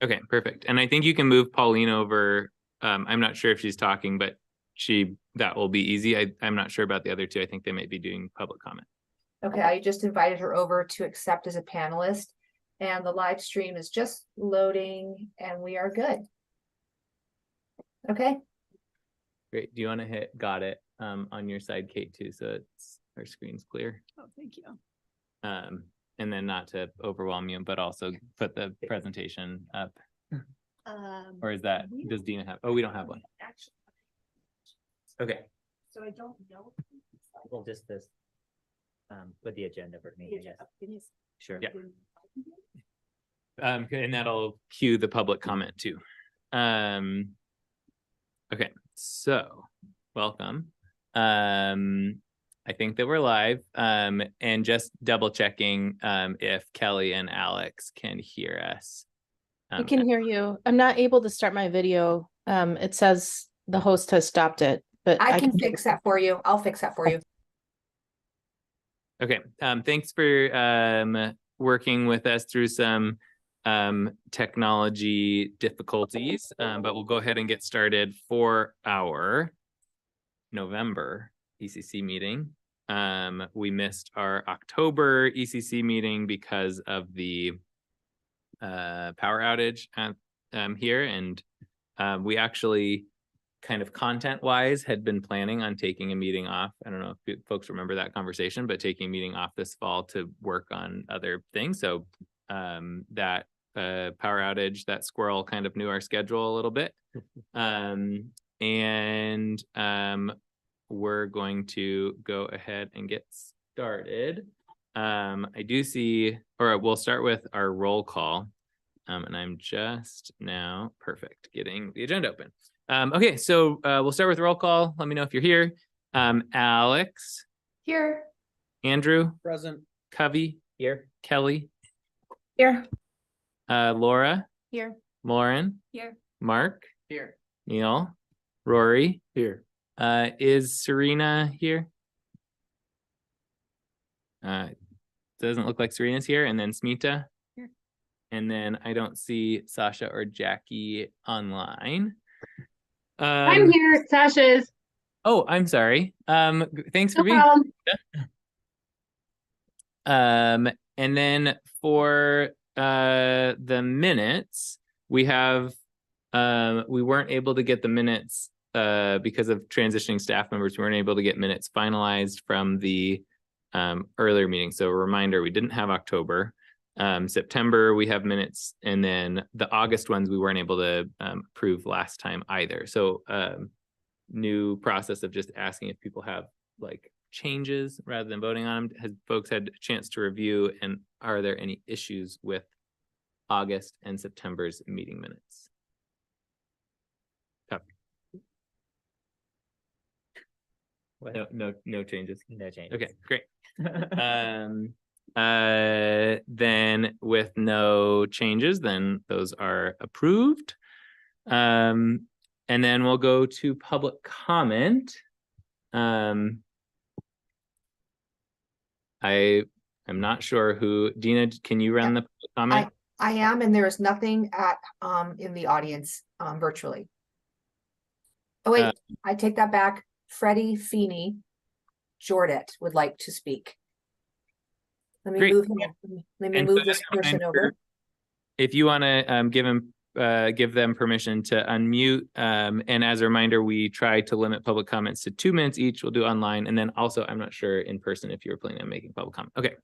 Okay, perfect. And I think you can move Pauline over. I'm not sure if she's talking, but that will be easy. I'm not sure about the other two. I think they might be doing public comment. Okay, I just invited her over to accept as a panelist, and the live stream is just loading, and we are good. Okay. Great. Do you want to hit got it on your side, Kate, too, so our screen's clear? Oh, thank you. And then not to overwhelm you, but also put the presentation up. Or is that, does Dina have, we don't have one. Actually, okay. So I don't know. Well, just this, with the agenda for me, I guess. Sure. Yeah. And that'll cue the public comment too. Okay, so welcome. I think that we're live, and just double checking if Kelly and Alex can hear us. I can hear you. I'm not able to start my video. It says the host has stopped it, but I can fix that for you. I'll fix that for you. Okay, thanks for working with us through some technology difficulties, but we'll go ahead and get started for our November ECC meeting. We missed our October ECC meeting because of the power outage here, and we actually kind of content-wise had been planning on taking a meeting off. I don't know if folks remember that conversation, but taking a meeting off this fall to work on other things. So that power outage, that squirrel kind of knew our schedule a little bit. And we're going to go ahead and get started. I do see, or we'll start with our roll call. And I'm just now, perfect, getting the agenda open. Okay, so we'll start with roll call. Let me know if you're here. Alex. Here. Andrew. Present. Covey. Here. Kelly. Here. Laura. Here. Lauren. Here. Mark. Here. Neil. Rory. Here. Is Serena here? Doesn't look like Serena's here. And then Smita. Here. And then I don't see Sasha or Jackie online. I'm here. Sasha is. Oh, I'm sorry. Thanks for No being problem. and then for the minutes, we have we weren't able to get the minutes because of transitioning staff members. We weren't able to get minutes finalized from the earlier meeting. So a reminder, we didn't have October. September we have minutes, and then the August ones we weren't able to approve last time either. So new process of just asking if people have like changes rather than voting on them. Has folks had a chance to review, and are there any issues with August and September's meeting minutes? No changes. No change. Okay, great. Then with no changes, then those are approved. And then we'll go to public comment. I am not sure who. Dina, can you run the public comment? I am, and there is nothing at in the audience virtually. Oh wait, I take that back. Freddie Feeney Jordet would like to speak. Let me Great. move him. Let me move this person over. If you want to give them permission to unmute, and as a reminder, we try to limit public comments to 2 minutes each. We'll do online, and then also I'm not sure in person if you're planning on making public comment. Okay.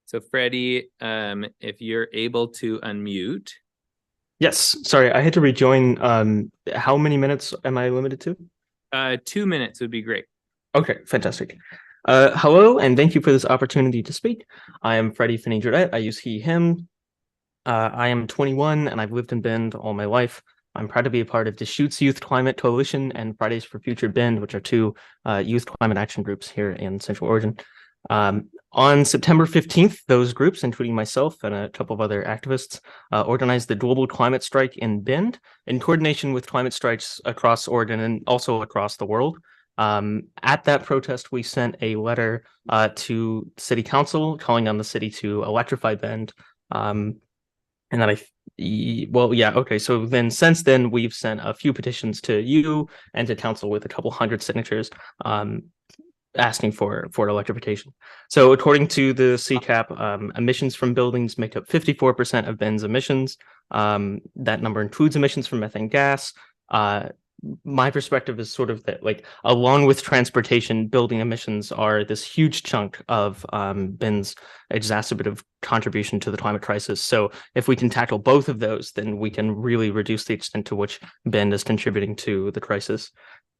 So Freddie, if you're able to unmute. Yes, sorry, I had to rejoin. How many minutes am I limited to? 2 minutes would be great. Okay, fantastic. Hello, and thank you for this opportunity to speak. I am Freddie Finney-Jordet. I use he, him. I am 21, and I've lived in Bend all my life. I'm proud to be a part of Deschutes Youth Climate Coalition and Fridays for Future Bend, which are two youth climate action groups here in Central Oregon. On September 15th, those groups, including myself and a couple of other activists, organized the Global Climate Strike in Bend in coordination with climate strikes across Oregon and also across the world. At that protest, we sent a letter to City Council calling on the city to electrify Bend. And then okay. So then since then, we've sent a few petitions to you and to council with a couple hundred signatures asking for electrification. So according to the CCAP, emissions from buildings make up 54% of Bend's emissions. That number includes emissions from methane gas. My perspective is sort of that, like, along with transportation, building emissions are this huge chunk of Bend's exacerbative contribution to the climate crisis. So if we can tackle both of those, then we can really reduce the extent to which Bend is contributing to the crisis.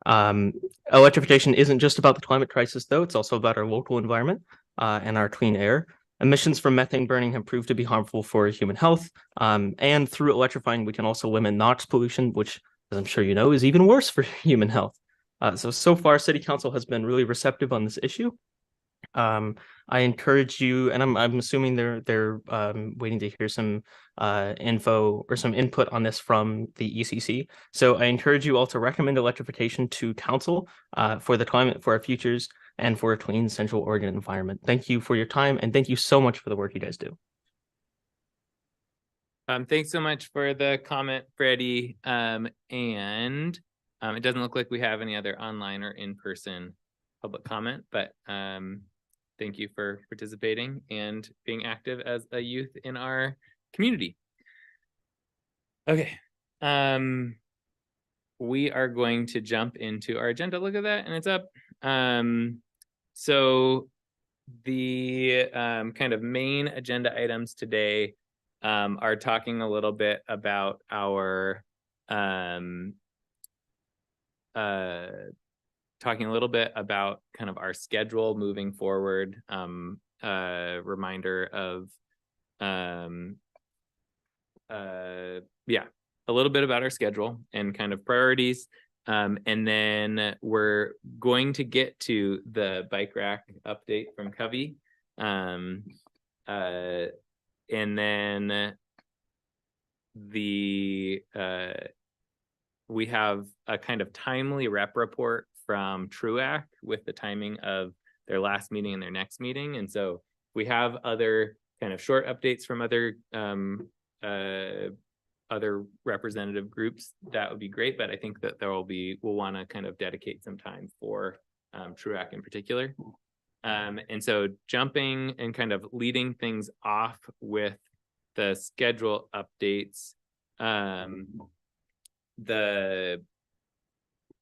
Electrification isn't just about the climate crisis, though. It's also about our local environment and our clean air. Emissions from methane burning have proved to be harmful for human health. And through electrifying, we can also limit NOx pollution, which, as I'm sure you know, is even worse for human health. So far, City Council has been really receptive on this issue. I encourage you, and I'm assuming they're waiting to hear some info or some input on this from the ECC. So I encourage you all to recommend electrification to council for the climate, for our futures, and for a clean Central Oregon environment. Thank you for your time, and thank you so much for the work you guys do. Thanks so much for the comment, Freddie. And it doesn't look like we have any other online or in-person public comment, but thank you for participating and being active as a youth in our community. Okay. We are going to jump into our agenda. Look at that, and it's up. So the kind of main agenda items today are talking a little bit about our kind of our schedule moving forward. Reminder of a little bit about our schedule and kind of priorities. And then we're going to get to the bike rack update from Covey. And then we have a kind of timely rep report from TRUAC with the timing of their last meeting and their next meeting. And so we have other kind of short updates from other representative groups. That would be great, but I think that we'll want to kind of dedicate some time for TRUAC in particular. And so jumping and kind of leading things off with the schedule updates,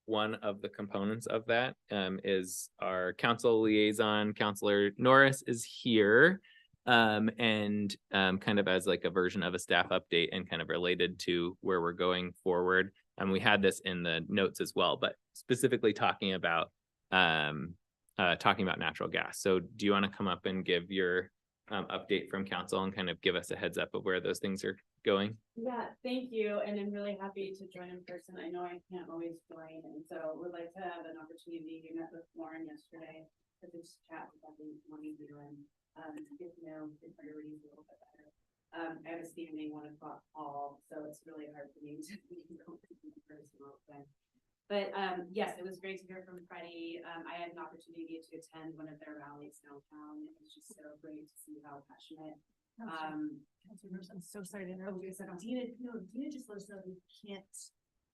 one of the components of that is our council liaison. Councilor Norris is here, and kind of as like a version of a staff update and kind of related to where we're going forward. And we had this in the notes as well, but specifically talking about natural gas. So do you want to come up and give your update from council and kind of give us a heads up of where those things are going? Yeah, thank you. And I'm really happy to join in person. I know I can't always join, and so would like to have an opportunity. We met with Lauren yesterday to just chat about the morning view and get to know the priorities a little bit better. I have a standing 1 o'clock call, so it's really hard for me to go in person all the time. But yes, it was great to hear from Freddie. I had an opportunity to attend one of their rallies downtown. It was just so great to see how passionate. I'm so sorry to interrupt you. Dina just let us know we can't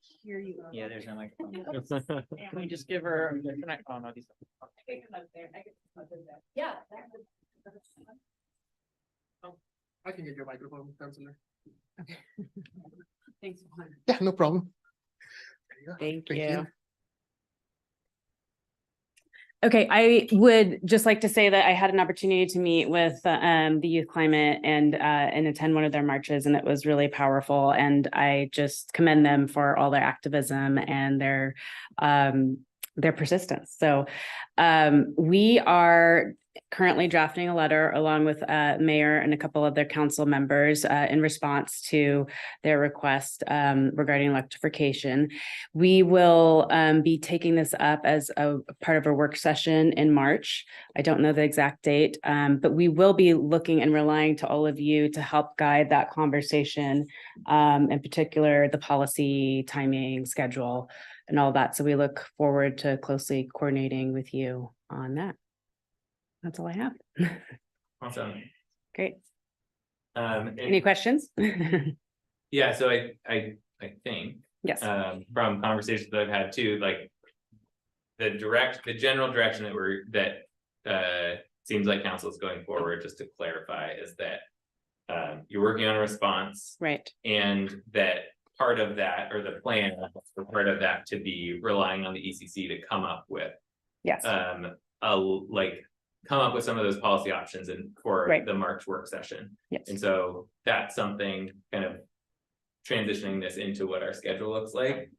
hear you. Yeah, there's no microphone. Can we just give her? Oh no, these. I can come up there. Yeah. I can get your microphone, Councilor. Okay. Thanks. Yeah, no problem. Thank you. Okay, I would just like to say that I had an opportunity to meet with the Youth Climate and attend one of their marches, and it was really powerful. And I just commend them for all their activism and their persistence. So we are currently drafting a letter along with mayor and a couple of their council members in response to their request regarding electrification. We will be taking this up as a part of a work session in March. I don't know the exact date, but we will be looking and relying to all of you to help guide that conversation, in particular, the policy, timing, schedule, and all that. So we look forward to closely coordinating with you on that. That's all I have. Awesome. Great. And- Any questions? Yeah, so I think Yes. from conversations that I've had too, like the general direction that seems like council is going forward, just to clarify, is that you're working on a response, Right. and that part of that, or the plan for part of that, to be relying on the ECC to come up with Yes. come up with some of those policy options and for Right. the March work session. Yes. And so that's something, kind of transitioning this into what our schedule looks like,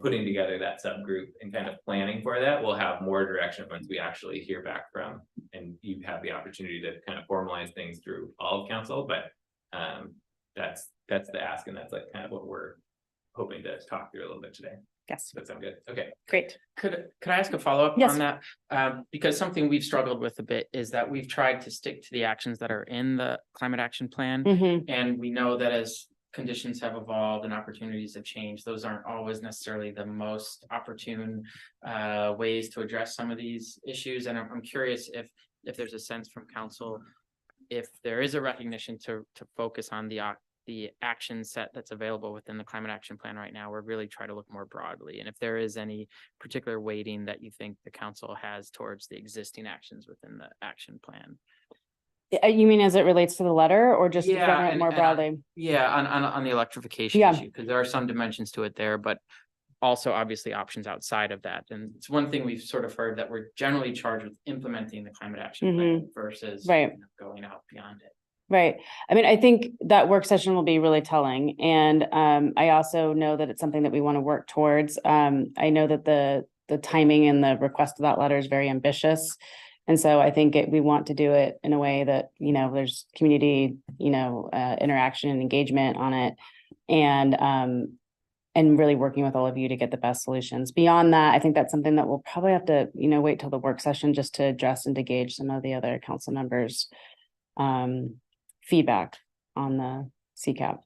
putting together that subgroup and kind of planning for that. We'll have more direction once we actually hear back from, and you have the opportunity to kind of formalize things through all of council, but that's the ask, and that's like kind of what we're hoping to talk through a little bit today. Yes. That sound good? Okay. Great. Could I ask a follow-up Yes. on that? Because something we've struggled with a bit is that we've tried to stick to the actions that are in the climate action plan. Mhm. And we know that as conditions have evolved and opportunities have changed, those aren't always necessarily the most opportune ways to address some of these issues. And I'm curious if there's a sense from council, if there is a recognition to focus on the action set that's available within the climate action plan right now, or really try to look more broadly. And if there is any particular weighting that you think the council has towards the existing actions within the action plan. You mean as it relates to the letter, or just Yeah, government more and broadly? Yeah, on the electrification Yeah. issue, because there are some dimensions to it there, but also obviously options outside of that. And it's one thing we've sort of heard, that we're generally charged with implementing the climate action plan versus Right. going out beyond it. Right. I mean, I think that work session will be really telling. And I also know that it's something that we want to work towards. I know that the timing and the request of that letter is very ambitious. And so I think we want to do it in a way that, there's community, interaction and engagement on it. And really working with all of you to get the best solutions. Beyond that, I think that's something that we'll probably have to, wait till the work session just to address and to gauge some of the other council members' feedback on the CCAP.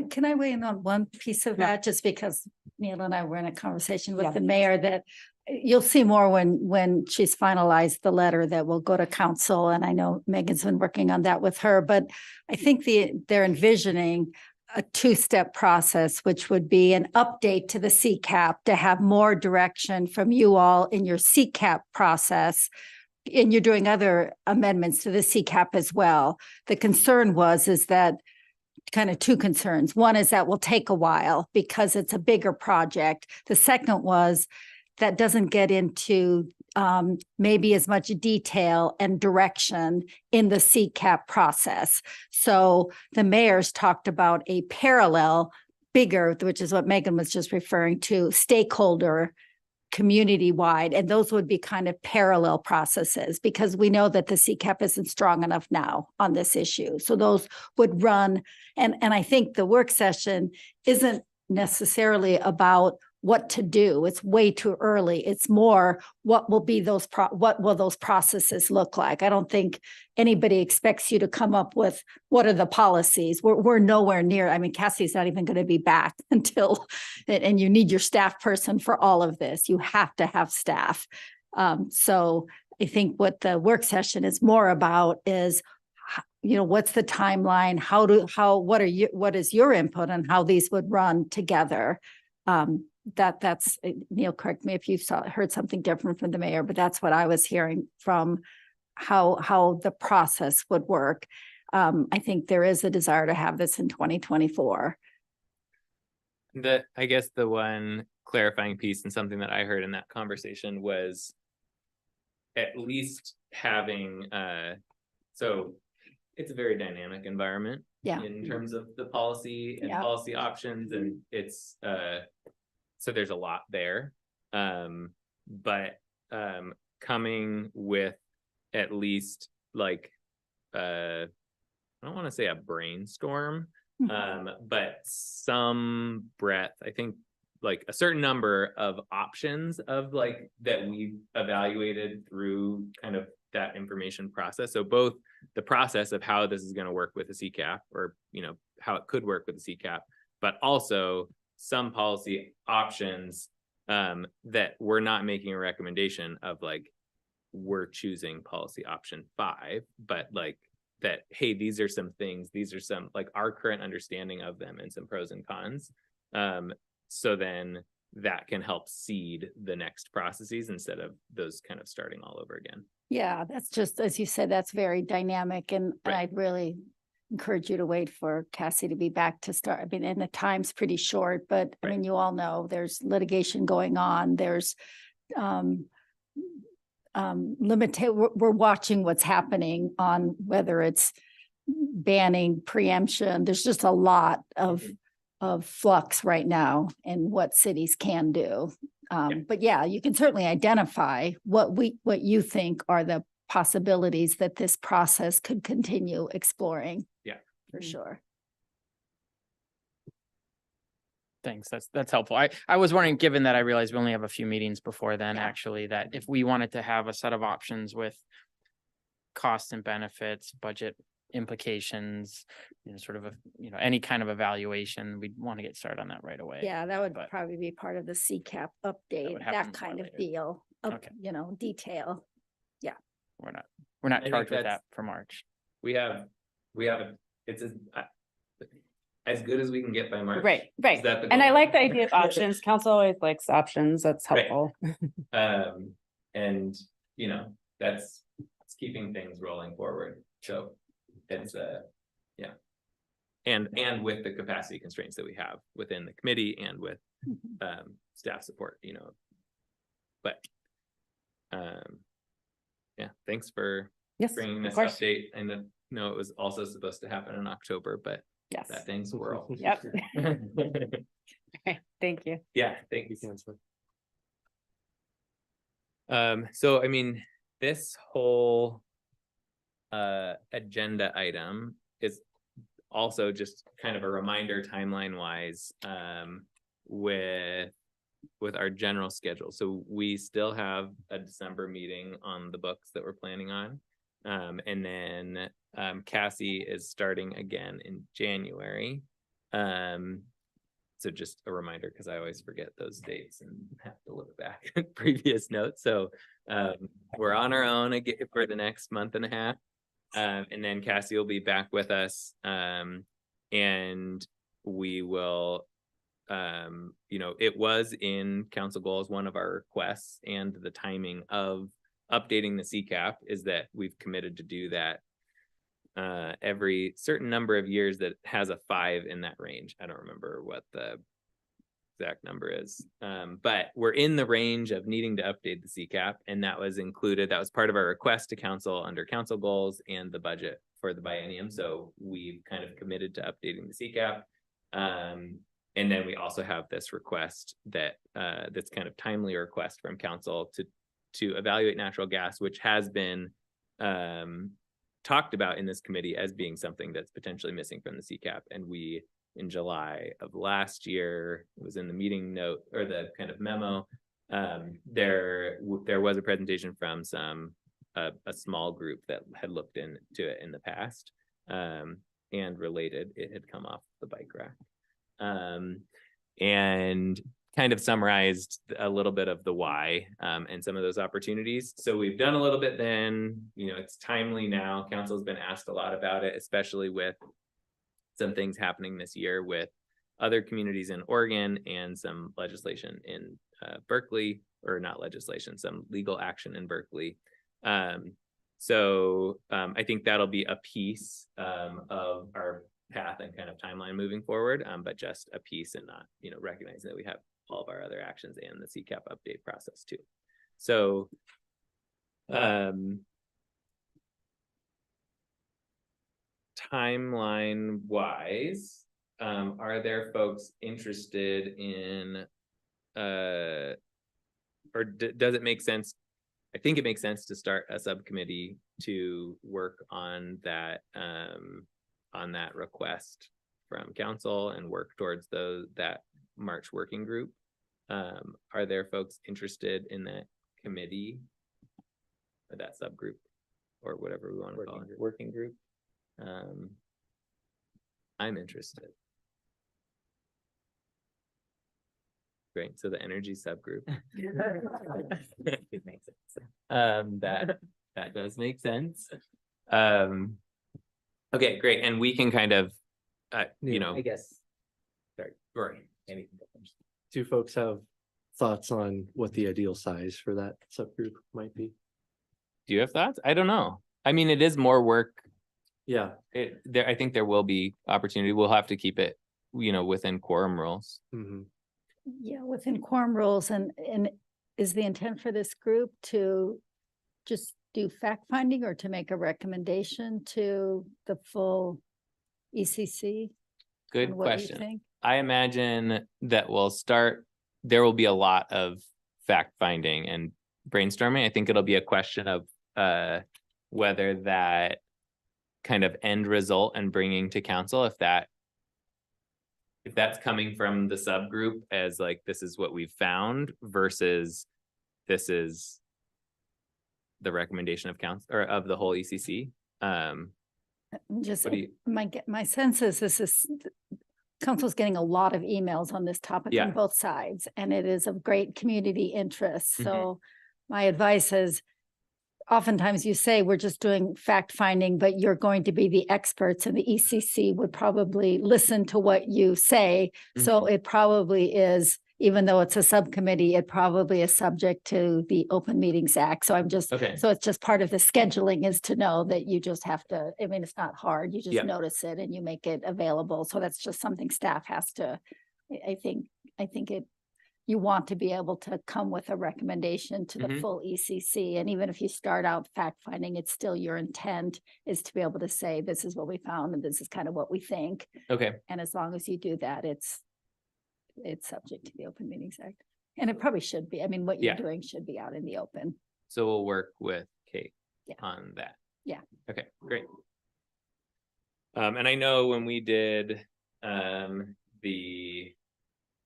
Can I weigh in on one piece of that, just because Neil and I were in a conversation with the mayor, that you'll see more when she's finalized the letter that will go to council. And I know Megan's been working on that with her, but I think they're envisioning a two-step process, which would be an update to the CCAP to have more direction from you all in your CCAP process. And you're doing other amendments to the CCAP as well. The concern is that kind of two concerns. One is that will take a while because it's a bigger project. The second was that doesn't get into maybe as much detail and direction in the CCAP process. So the mayor's talked about a parallel, bigger, which is what Megan was just referring to, stakeholder, community-wide, and those would be kind of parallel processes, because we know that the CCAP isn't strong enough now on this issue. So those would run, and I think the work session isn't necessarily about what to do. It's way too early. It's more what will be what will those processes look like? I don't think anybody expects you to come up with what are the policies. We're nowhere near. I mean, Cassie's not even going to be back until, and you need your staff person for all of this. You have to have staff. So I think what the work session is more about is, what's the timeline? What is your input on how these would run together? That's Neil, correct me if you heard something different from the mayor, but that's what I was hearing from how the process would work. I think there is a desire to have this in 2024. I guess the one clarifying piece and something that I heard in that conversation was at least having so it's a very dynamic environment in terms of the policy and policy options, and it's so there's a lot there, but coming with at least like I don't want to say a brainstorm, but some breadth. I think like a certain number of options of like that we've evaluated through kind of that information process. So both the process of how this is going to work with the CCAP, or how it could work with the CCAP, but also some policy options that we're not making a recommendation of, like we're choosing policy option 5, but like that, hey, these are some things, these are some like our current understanding of them and some pros and cons. So then that can help seed the next processes instead of those kind of starting all over again. Yeah, that's just, as you said, that's very dynamic, and Right. I'd really encourage you to wait for Cassie to be back to start. I mean, and the time's pretty short, but I Right. mean, you all know there's litigation going on. There's limited, we're watching what's happening on whether it's banning preemption. There's just a lot of flux right now in what cities can do. But yeah, you can certainly identify what you think are the possibilities that this process could continue exploring. Yeah, for sure. Thanks. That's helpful. I was wondering, given that I realized we only have a few meetings before then, Yeah. actually, that if we wanted to have a set of options with costs and benefits, budget implications, sort of any kind of evaluation, we'd want to get started on that right away. Yeah, that would But- probably be part of the CCAP update, happen that more kind of later. deal, of, Okay. detail. We're not I think charged with that's- that for March. We have it's as good as we can get by March. Right, Is right. that the And I goal? like the idea of options. Council always likes options. That's Right. helpful. And that's it's keeping things rolling forward. So it's yeah. And with the capacity constraints that we have within the committee and with staff support, but yeah, thanks for Yes, bringing of this course. update. And it was also supposed to happen in October, but Yes. that thing swirl. Yep. Okay, thank you. Yeah, thank you. So I mean, this whole agenda item is also just kind of a reminder timeline wise with our general schedule. So we still have a December meeting on the books that we're planning on. And then Cassie is starting again in January. So just a reminder, because I always forget those dates and have to look back at previous notes. So we're on our own again for the next month and a half. And then Cassie will be back with us. And we will, it was in council goals, one of our requests, and the timing of updating the CCAP is that we've committed to do that every certain number of years that has a 5 in that range. I don't remember what the exact number is, but we're in the range of needing to update the CCAP, and that was included. That was part of our request to council under council goals and the budget for the biennium. So we've kind of committed to updating the CCAP. And then we also have this request that that's kind of timely request from council to evaluate natural gas, which has been talked about in this committee as being something that's potentially missing from the CCAP. And we, in July of last year, it was in the meeting note or the kind of memo, there was a presentation from a small group that had looked into it in the past, and related, it had come off the bike rack. And kind of summarized a little bit of the why and some of those opportunities. So we've done a little bit then, it's timely now. Council's been asked a lot about it, especially with some things happening this year with other communities in Oregon and some legislation in Berkeley, or not legislation, some legal action in Berkeley. So I think that'll be a piece of our path and kind of timeline moving forward, but just a piece, and not, recognizing that we have all of our other actions and the CCAP update process too. So timeline wise, are there folks interested in or does it make sense I think it makes sense to start a subcommittee to work on that request from council and work towards that March working group. Are there folks interested in that committee or that subgroup or whatever we want to call it, working group? I'm interested. Great, so the energy subgroup. It makes sense. That does make sense. Okay, great, and we can kind of, you know, I guess. Sorry, right. maybe you can go first. Do folks have thoughts on what the ideal size for that subgroup might be? Do you have thoughts? I don't know. I mean, it is more work. Yeah. I think there will be opportunity. We'll have to keep it, you know, within quorum rules. Mm-hmm. Yeah, within quorum rules, and is the intent for this group to just do fact finding or to make a recommendation to the full ECC? Good on what you question. think? I imagine that there will be a lot of fact finding and brainstorming. I think it'll be a question of whether that kind of end result and bringing to council, if that's coming from the subgroup as like, this is what we've found versus this is the recommendation of council or of the whole ECC. Just What do you- my sense is this is council's getting a lot of emails on this topic Yeah. on both sides, and it is of great community interest. Mhm. So my advice is oftentimes you say we're just doing fact finding, but you're going to be the experts, and the ECC would probably listen to what you say. So it probably is, even though it's a subcommittee, it probably is subject to the Open Meetings Act. So Okay. so it's just part of the scheduling is to know that you just have to, I mean, it's not hard. You just Yeah. notice it and you make it available. So that's just something staff has to, I think you want to be able to come with a recommendation to the Mhm. full ECC. And even if you start out fact finding, it's still your intent is to be able to say, this is what we found and this is kind of what we think. Okay. And as long as you do that, it's subject to the Open Meetings Act. And it probably should be. I mean, what you're Yeah. doing should be out in the open. So we'll work with Kate Yeah. on that. Yeah. Okay, great. And I know when we did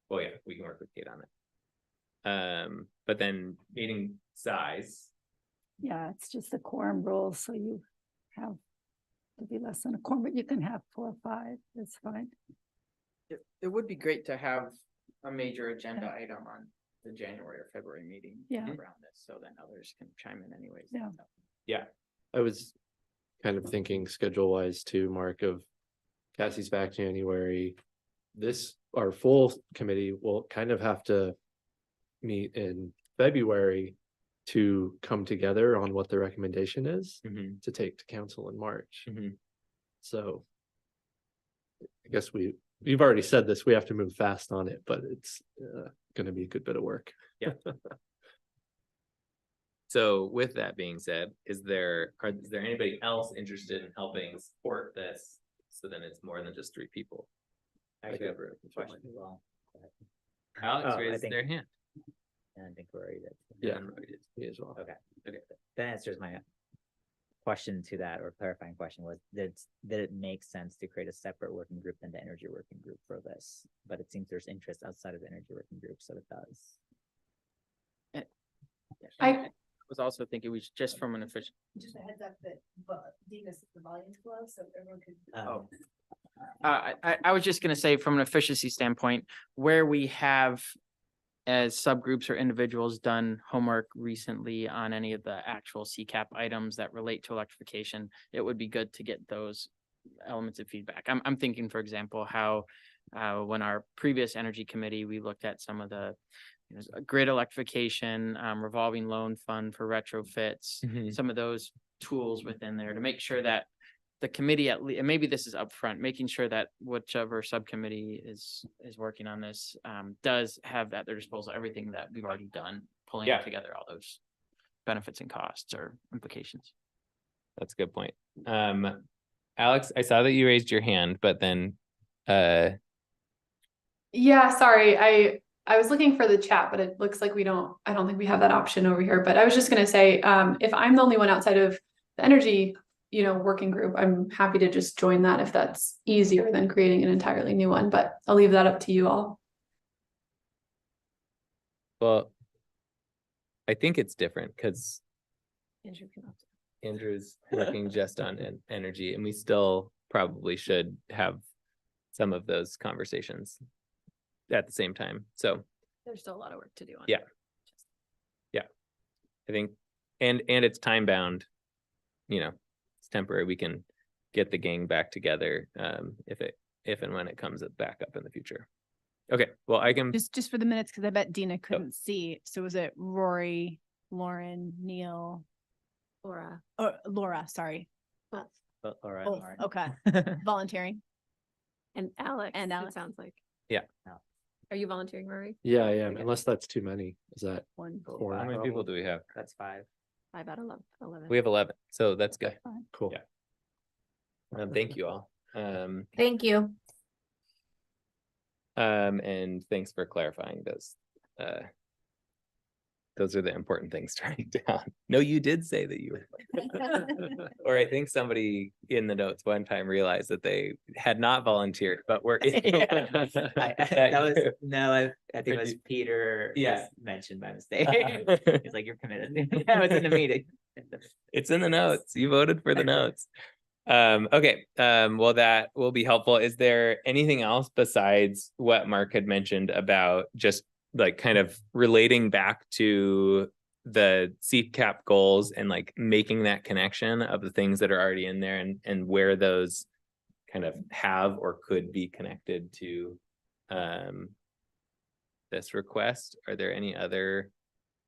well, yeah, we can work with Kate on it. But then meeting size, Yeah, it's just the quorum rules. So you have to be less than a quorum, but you can have 4 or 5. It's fine. It would be great to have a major agenda item on the January or February meeting Yeah. around this, so then others can chime in anyways. Yeah. yeah, I was kind of thinking schedule wise too, Mark, of Cassie's back January. Our full committee will kind of have to meet in February to come together on what the recommendation is Mhm. to take to council in March. Mhm. So I guess we've already said this, we have to move fast on it, but it's going to be a good bit of work. Yeah. So with that being said, is there anybody else interested in helping support this? So then it's more than just 3 people. Actually, Like a question as well. Alex I raised think- their hand. And I think we're already. Yeah. And Roy did. Me as well. Okay. Okay. That answers my question to that, or clarifying question was that it makes sense to create a separate working group than the energy working group for this, but it seems there's interest outside of the energy working group, so it does. I was also thinking we should, just from an efficient. Just a heads up that, Dina said the volume's low, so everyone could. Oh. I was just gonna say, from an efficiency standpoint, where we have as subgroups or individuals done homework recently on any of the actual CCAP items that relate to electrification, it would be good to get those elements of feedback. I'm thinking, for example, how when our previous energy committee, we looked at some of the grid electrification, revolving loan fund for retrofits, Mhm. some of those tools within there to make sure that the committee and maybe this is upfront, making sure that whichever subcommittee is working on this does have at their disposal everything that we've already done, pulling Yeah. together all those benefits and costs or implications. That's a good point. Alex, I saw that you raised your hand, but then Yeah, sorry. I was looking for the chat, but it looks like I don't think we have that option over here. But I was just gonna say, if I'm the only one outside of the energy, working group, I'm happy to just join that if that's easier than creating an entirely new one, but I'll leave that up to you all. Well, I think it's different because Andrew's working just on energy, and we still probably should have some of those conversations at the same time. So There's still a lot of work to do on yeah. Yeah. I think, and it's time bound, it's temporary. We can get the gang back together if and when it comes back up in the future. Okay, well, I can just for the minutes, because I bet Dina couldn't see. So was it Rory, Lauren, Neil, Laura, sorry. Laura. Both. Okay. Volunteering. And Alex, And Alex. it sounds like. Yeah. Are you volunteering, Rory? Yeah, I am, unless that's too many. Is that? One. Four How many people do we have? That's 5. 5 out of 11. We have 11, so that's good. Cool. Yeah. Thank you all. Thank you. And thanks for clarifying those. Those are the important things to write down. No, you did say that you were. Or I think somebody in the notes one time realized that they had not volunteered, but were. I think it was Peter. Yeah. Was mentioned by mistake. He's like, you're committed. I was in the meeting. It's in the notes. You voted for the notes. Okay. Well, that will be helpful. Is there anything else besides what Mark had mentioned about just like kind of relating back to the CCAP goals and like making that connection of the things that are already in there and where those kind of have or could be connected to this request? Are there any other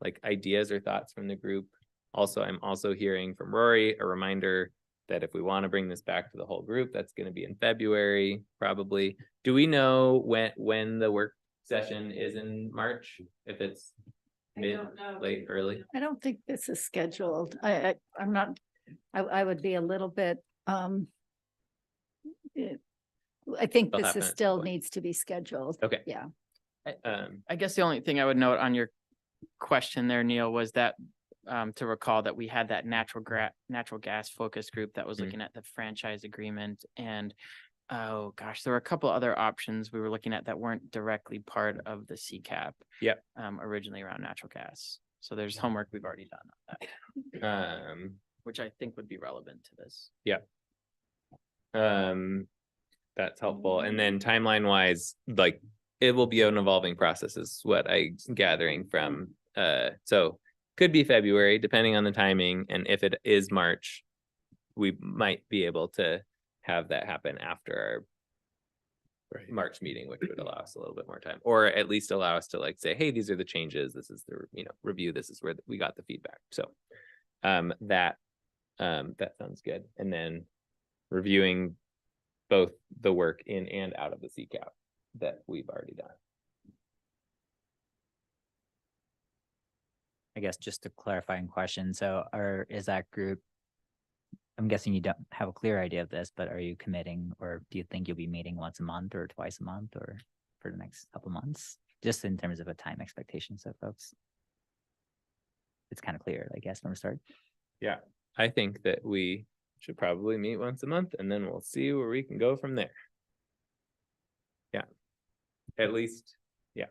like ideas or thoughts from the group? Also, I'm also hearing from Rory a reminder that if we want to bring this back to the whole group, that's going to be in February, probably. Do we know when the work session is in March? If it's mid, late, early? I don't think this is scheduled. I'm not, I would be a little bit, I think It'll this happen is at still some point. needs to be scheduled. Okay. Yeah. I guess the only thing I would note on your question there, Neil, was that to recall that we had that natural gas focus group that was looking at the franchise agreement, and oh gosh, there were a couple other options we were looking at that weren't directly part of the CCAP. Yep. Originally around natural gas. So there's homework we've already done on that. Which I think would be relevant to this. Yeah. That's helpful. And then timeline wise, like it will be an evolving process is what I'm gathering from so could be February depending on the timing, and if it is March, we might be able to have that happen after our March meeting, which would allow us a little bit more time, or at least allow us to like say, hey, these are the changes, this is the review, this is where we got the feedback. So that sounds good. And then reviewing both the work in and out of the CCAP that we've already done. I guess just a clarifying question. So is that group, I'm guessing you don't have a clear idea of this, but are you committing, or do you think you'll be meeting once a month or twice a month or for the next couple months? Just in terms of a time expectation, so folks. It's kind of clear, I guess, from the start. Yeah, I think that we should probably meet once a month and then we'll see where we can go from there. Yeah, at least, yeah.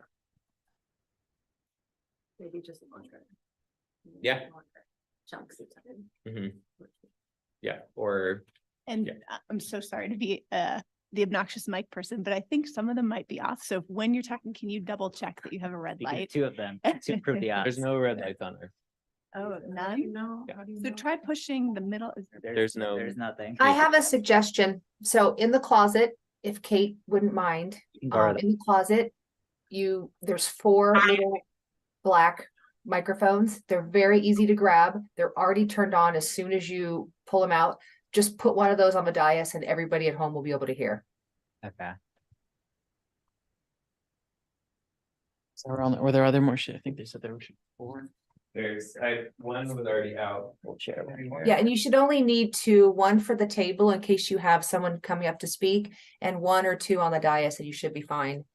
Maybe just a contract. Yeah. Chunks of time. Mm-hmm. Yeah, or. And yeah. I'm so sorry to be the obnoxious mic person, but I think some of them might be off. So when you're talking, can you double check that you have a red You can light? 2 of them to prove the odds. There's no red lights on her. Oh, none? No. So try pushing the middle. There's nothing. I have a suggestion. So in the closet, if Kate wouldn't mind, in the closet, there's 4 little black microphones. They're very easy to grab. They're already turned on as soon as you pull them out. Just put one of those on the dais and everybody at home will be able to hear. Okay. So were there other more shit? I think they said there were 4. There's one was already out. We'll share. Yeah, and you should only need 2, one for the table in case you have someone coming up to speak, and 1 or 2 on the dais, and you should be fine.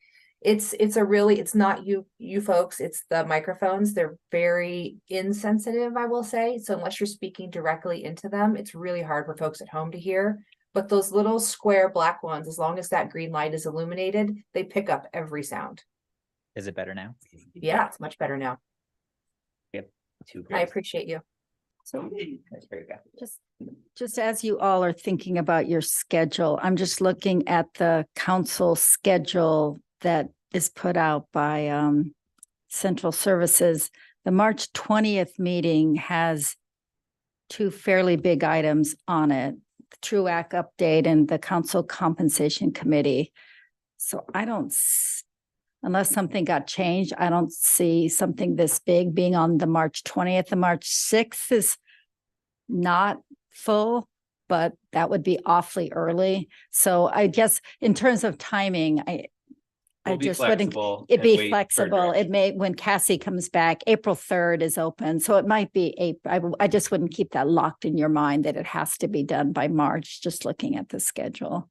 It's it's not you folks, it's the microphones. They're very insensitive, I will say. So unless you're speaking directly into them, it's really hard for folks at home to hear. But those little square black ones, as long as that green light is illuminated, they pick up every sound. Is it better now? Yeah, it's much better now. Yep. I appreciate you. So There you go. just as you all are thinking about your schedule, I'm just looking at the council schedule that is put out by Central Services. The March 20th meeting has two fairly big items on it, the TRUAC update and the council compensation committee. So I don't, unless something got changed, I don't see something this big being on the March 20th. The March 6th is not full, but that would be awfully early. So I guess in terms of timing, I just wouldn't, it'd be flexible. It may, when Cassie comes back, April 3rd is open. So it might be April. I just wouldn't keep that locked in your mind that it has to be done by March, just looking at the schedule.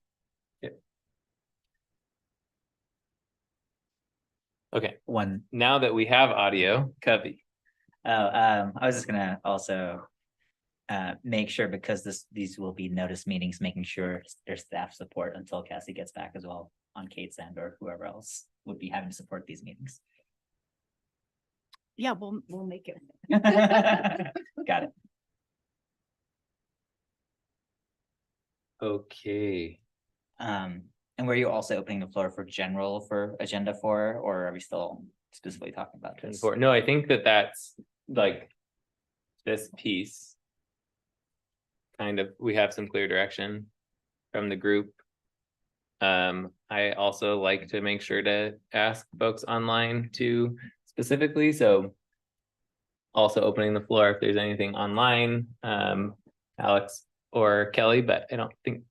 Okay, now that we have audio, Covey. I was just gonna also make sure, because these will be notice meetings, making sure there's staff support until Cassie gets back as well, on Kate's end or whoever else would be having to support these meetings. Yeah, we'll make it. Got it. Okay. And were you also opening the floor for general for agenda 4, or are we still specifically talking about this? No, I think that's like this piece. Kind of, we have some clear direction from the group. I also like to make sure to ask folks online too, specifically. So also opening the floor if there's anything online, Alex or Kelly, but I don't think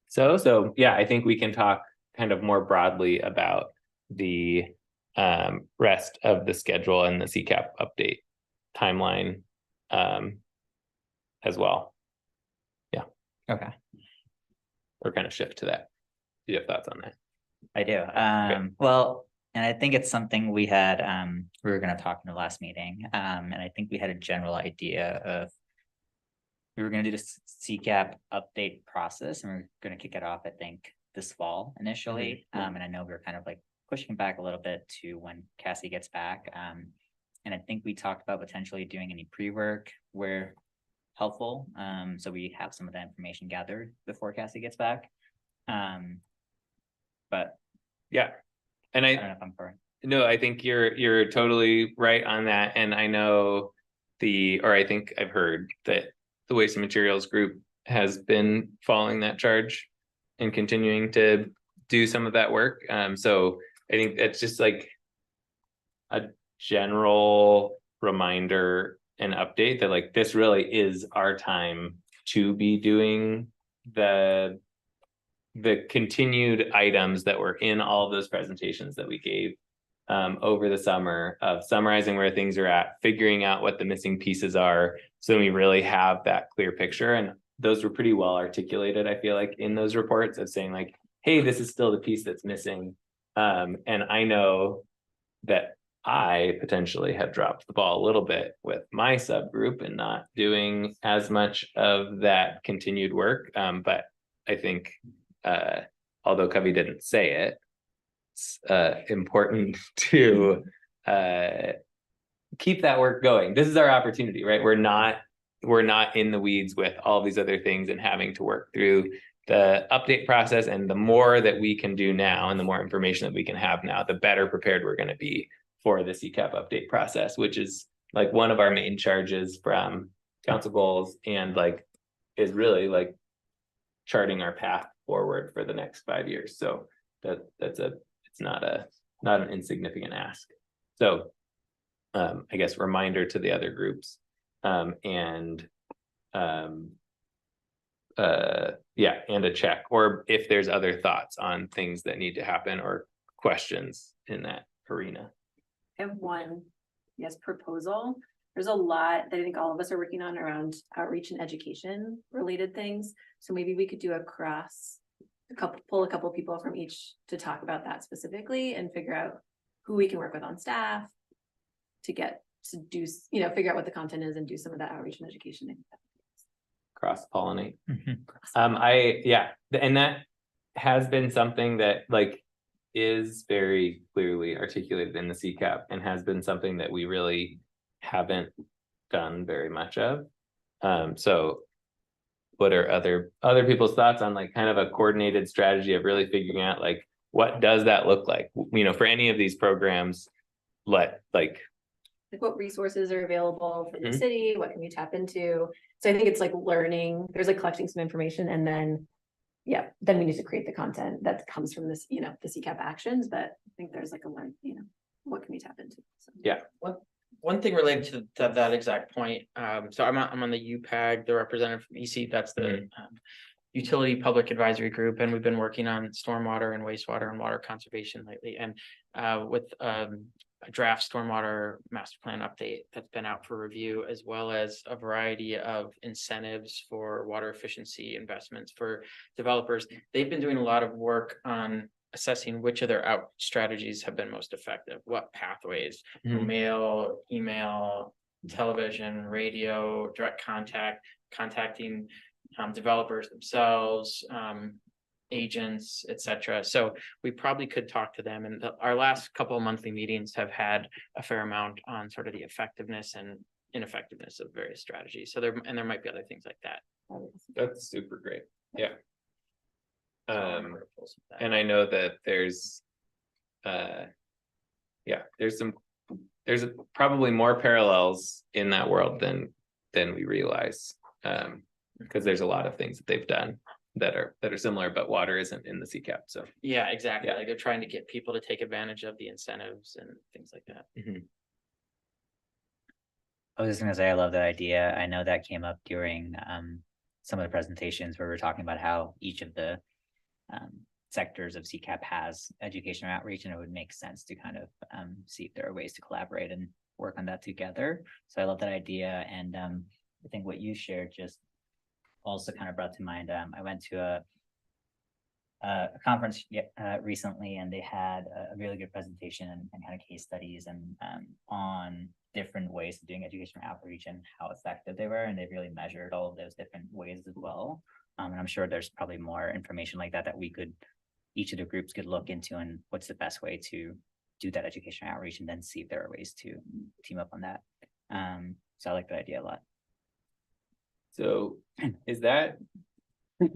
so. So yeah, I think we can talk kind of more broadly about the rest of the schedule and the CCAP update timeline as well. Yeah. Okay. Or kind of shift to that. Do you have thoughts on that? I do. Well, and I think it's something we had, we were going to talk in the last meeting. And I think we had a general idea of, we were going to do this CCAP update process, and we're going to kick it off, I think, this fall initially. And I know we were kind of like pushing back a little bit to when Cassie gets back. And I think we talked about potentially doing any pre-work where helpful. So we have some of that information gathered before Cassie gets back. But yeah, and I don't know if I'm correct. No, I think you're totally right on that. And I know I think I've heard that the Waste and Materials Group has been following that charge and continuing to do some of that work. So I think that's just like a general reminder and update that like this really is our time to be doing the continued items that were in all of those presentations that we gave over the summer, of summarizing where things are at, figuring out what the missing pieces are, so we really have that clear picture. And those were pretty well articulated, I feel like, in those reports, of saying like, hey, this is still the piece that's missing. And I know that I potentially have dropped the ball a little bit with my subgroup and not doing as much of that continued work. But I think although Covey didn't say it, it's important to keep that work going. This is our opportunity, right? We're not in the weeds with all these other things and having to work through the update process. And the more that we can do now and the more information that we can have now, the better prepared we're going to be for the CCAP update process, which is like one of our main charges from council goals, and like is really like charting our path forward for the next 5 years. So it's not an insignificant ask. So I guess reminder to the other groups, and a check, or if there's other thoughts on things that need to happen or questions in that arena. I have one, proposal. There's a lot that I think all of us are working on around outreach and education related things. So maybe we could do a cross pull a couple people from each to talk about that specifically and figure out who we can work with on staff to get to do, figure out what the content is and do some of that outreach and education. Cross-pollinate. Mm-hmm. And that has been something that like is very clearly articulated in the CCAP and has been something that we really haven't done very much of. So what are other people's thoughts on like kind of a coordinated strategy of really figuring out like what does that look like, for any of these programs? Like what resources are available from the Mhm. city, what can we tap into? So I think it's like learning, there's like collecting some information, and then then we need to create the content that comes from this, the CCAP actions. But I think there's like a learn, what can we tap into? So. Yeah. One thing related to that exact point. So I'm on the UPAG, the representative from EC, that's the Utility Public Advisory Group, and we've been working on stormwater and wastewater and water conservation lately. And with a draft stormwater master plan update that's been out for review, as well as a variety of incentives for water efficiency investments for developers. They've been doing a lot of work on assessing which of their outreach strategies have been most effective, what pathways, mail, email, television, radio, direct contacting developers themselves, agents, etc. So we probably could talk to them, and our last couple of monthly meetings have had a fair amount on sort of the effectiveness and ineffectiveness of various strategies. So there might be other things like that. That's super great. Yeah. And I know that there's probably more parallels in that world than we realize, because there's a lot of things that they've done that are similar, but water isn't in the CCAP. So yeah, exactly. Like they're trying to get people to take advantage of the incentives and things like that. I was just gonna say, I love that idea. I know that came up during some of the presentations where we're talking about how each of the sectors of CCAP has education outreach, and it would make sense to kind of see if there are ways to collaborate and work on that together. So I love that idea. And I think what you shared just also kind of brought to mind, I went to a conference recently, and they had a really good presentation and kind of case studies and on different ways of doing education outreach and how effective they were, and they really measured all of those different ways as well. And I'm sure there's probably more information like that each of the groups could look into, and what's the best way to do that education outreach, and then see if there are ways to team up on that. So I like that idea a lot. So is that,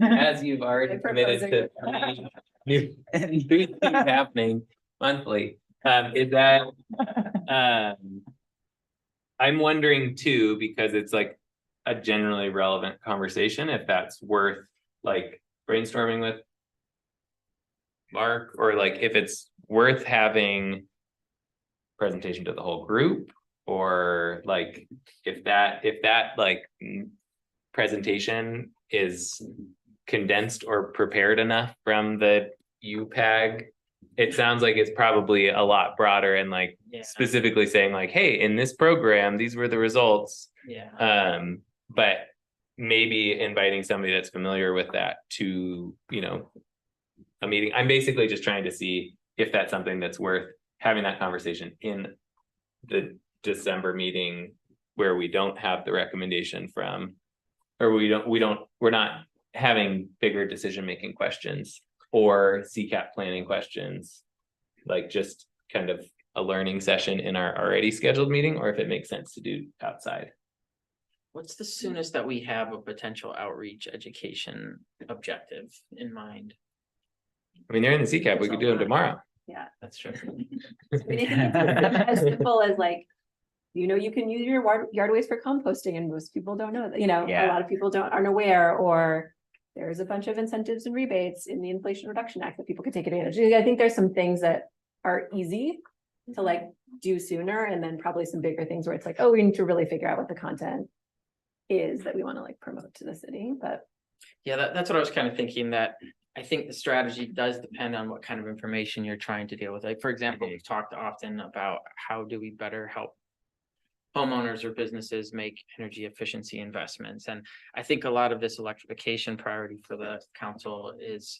as you've already committed to new things happening monthly, is that I'm wondering too, because it's like a generally relevant conversation, if that's worth like brainstorming with Mark, or like if it's worth having presentation to the whole group, or like if that like presentation is condensed or prepared enough from the UPAG. It sounds like it's probably a lot broader and like specifically saying like, hey, in this program, these were the results. But maybe inviting somebody that's familiar with that to, a meeting. I'm basically just trying to see if that's something that's worth having that conversation in the December meeting where we don't have the recommendation from, or we're not having bigger decision-making questions or CCAP planning questions, like just kind of a learning session in our already scheduled meeting, or if it makes sense to do outside. What's the soonest that we have a potential outreach education objective in mind? I mean, they're in the CCAP, we could do them tomorrow. Yeah, that's true. As simple as like, you can use your yard waste for composting, and most people don't know that, a lot of people aren't aware, or there's a bunch of incentives and rebates in the Inflation Reduction Act that people could take advantage of. I think there's some things that are easy to like do sooner, and then probably some bigger things where it's like, oh, we need to really figure out what the content is that we want to like promote to the city. But yeah, that's what I was kind of thinking, that I think the strategy does depend on what kind of information you're trying to deal with. Like, for example, we've talked often about how do we better help homeowners or businesses make energy efficiency investments. And I think a lot of this electrification priority for the council is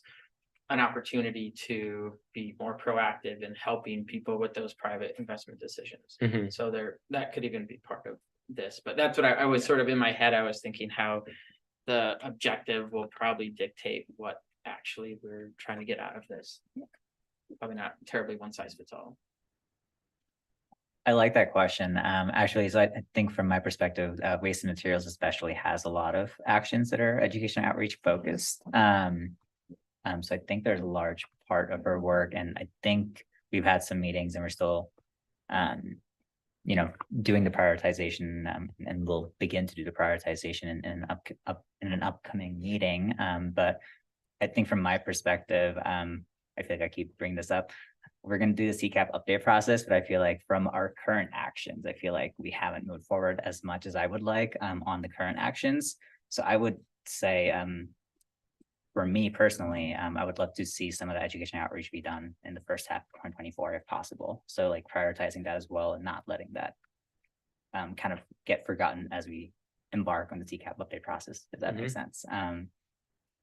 an opportunity to be more proactive in helping people with those private investment decisions. Mhm. So that could even be part of this, but that's what I was sort of in my head, I was thinking how the objective will probably dictate what actually we're trying to get out of this. Probably not terribly one size fits all. I like that question. Actually, so I think from my perspective, waste and materials especially has a lot of actions that are education outreach focused. So I think there's a large part of our work, and I think we've had some meetings and we're still, doing the prioritization, and we'll begin to do the prioritization in an upcoming meeting. But I think from my perspective, I feel like I keep bringing this up. We're going to do the CCAP update process, but I feel like from our current actions, I feel like we haven't moved forward as much as I would like on the current actions. So I would say, for me personally, I would love to see some of the education outreach be done in the first half of 2024 if possible. So like prioritizing that as well and not letting that kind of get forgotten as we embark on the CCAP update process, if that makes sense.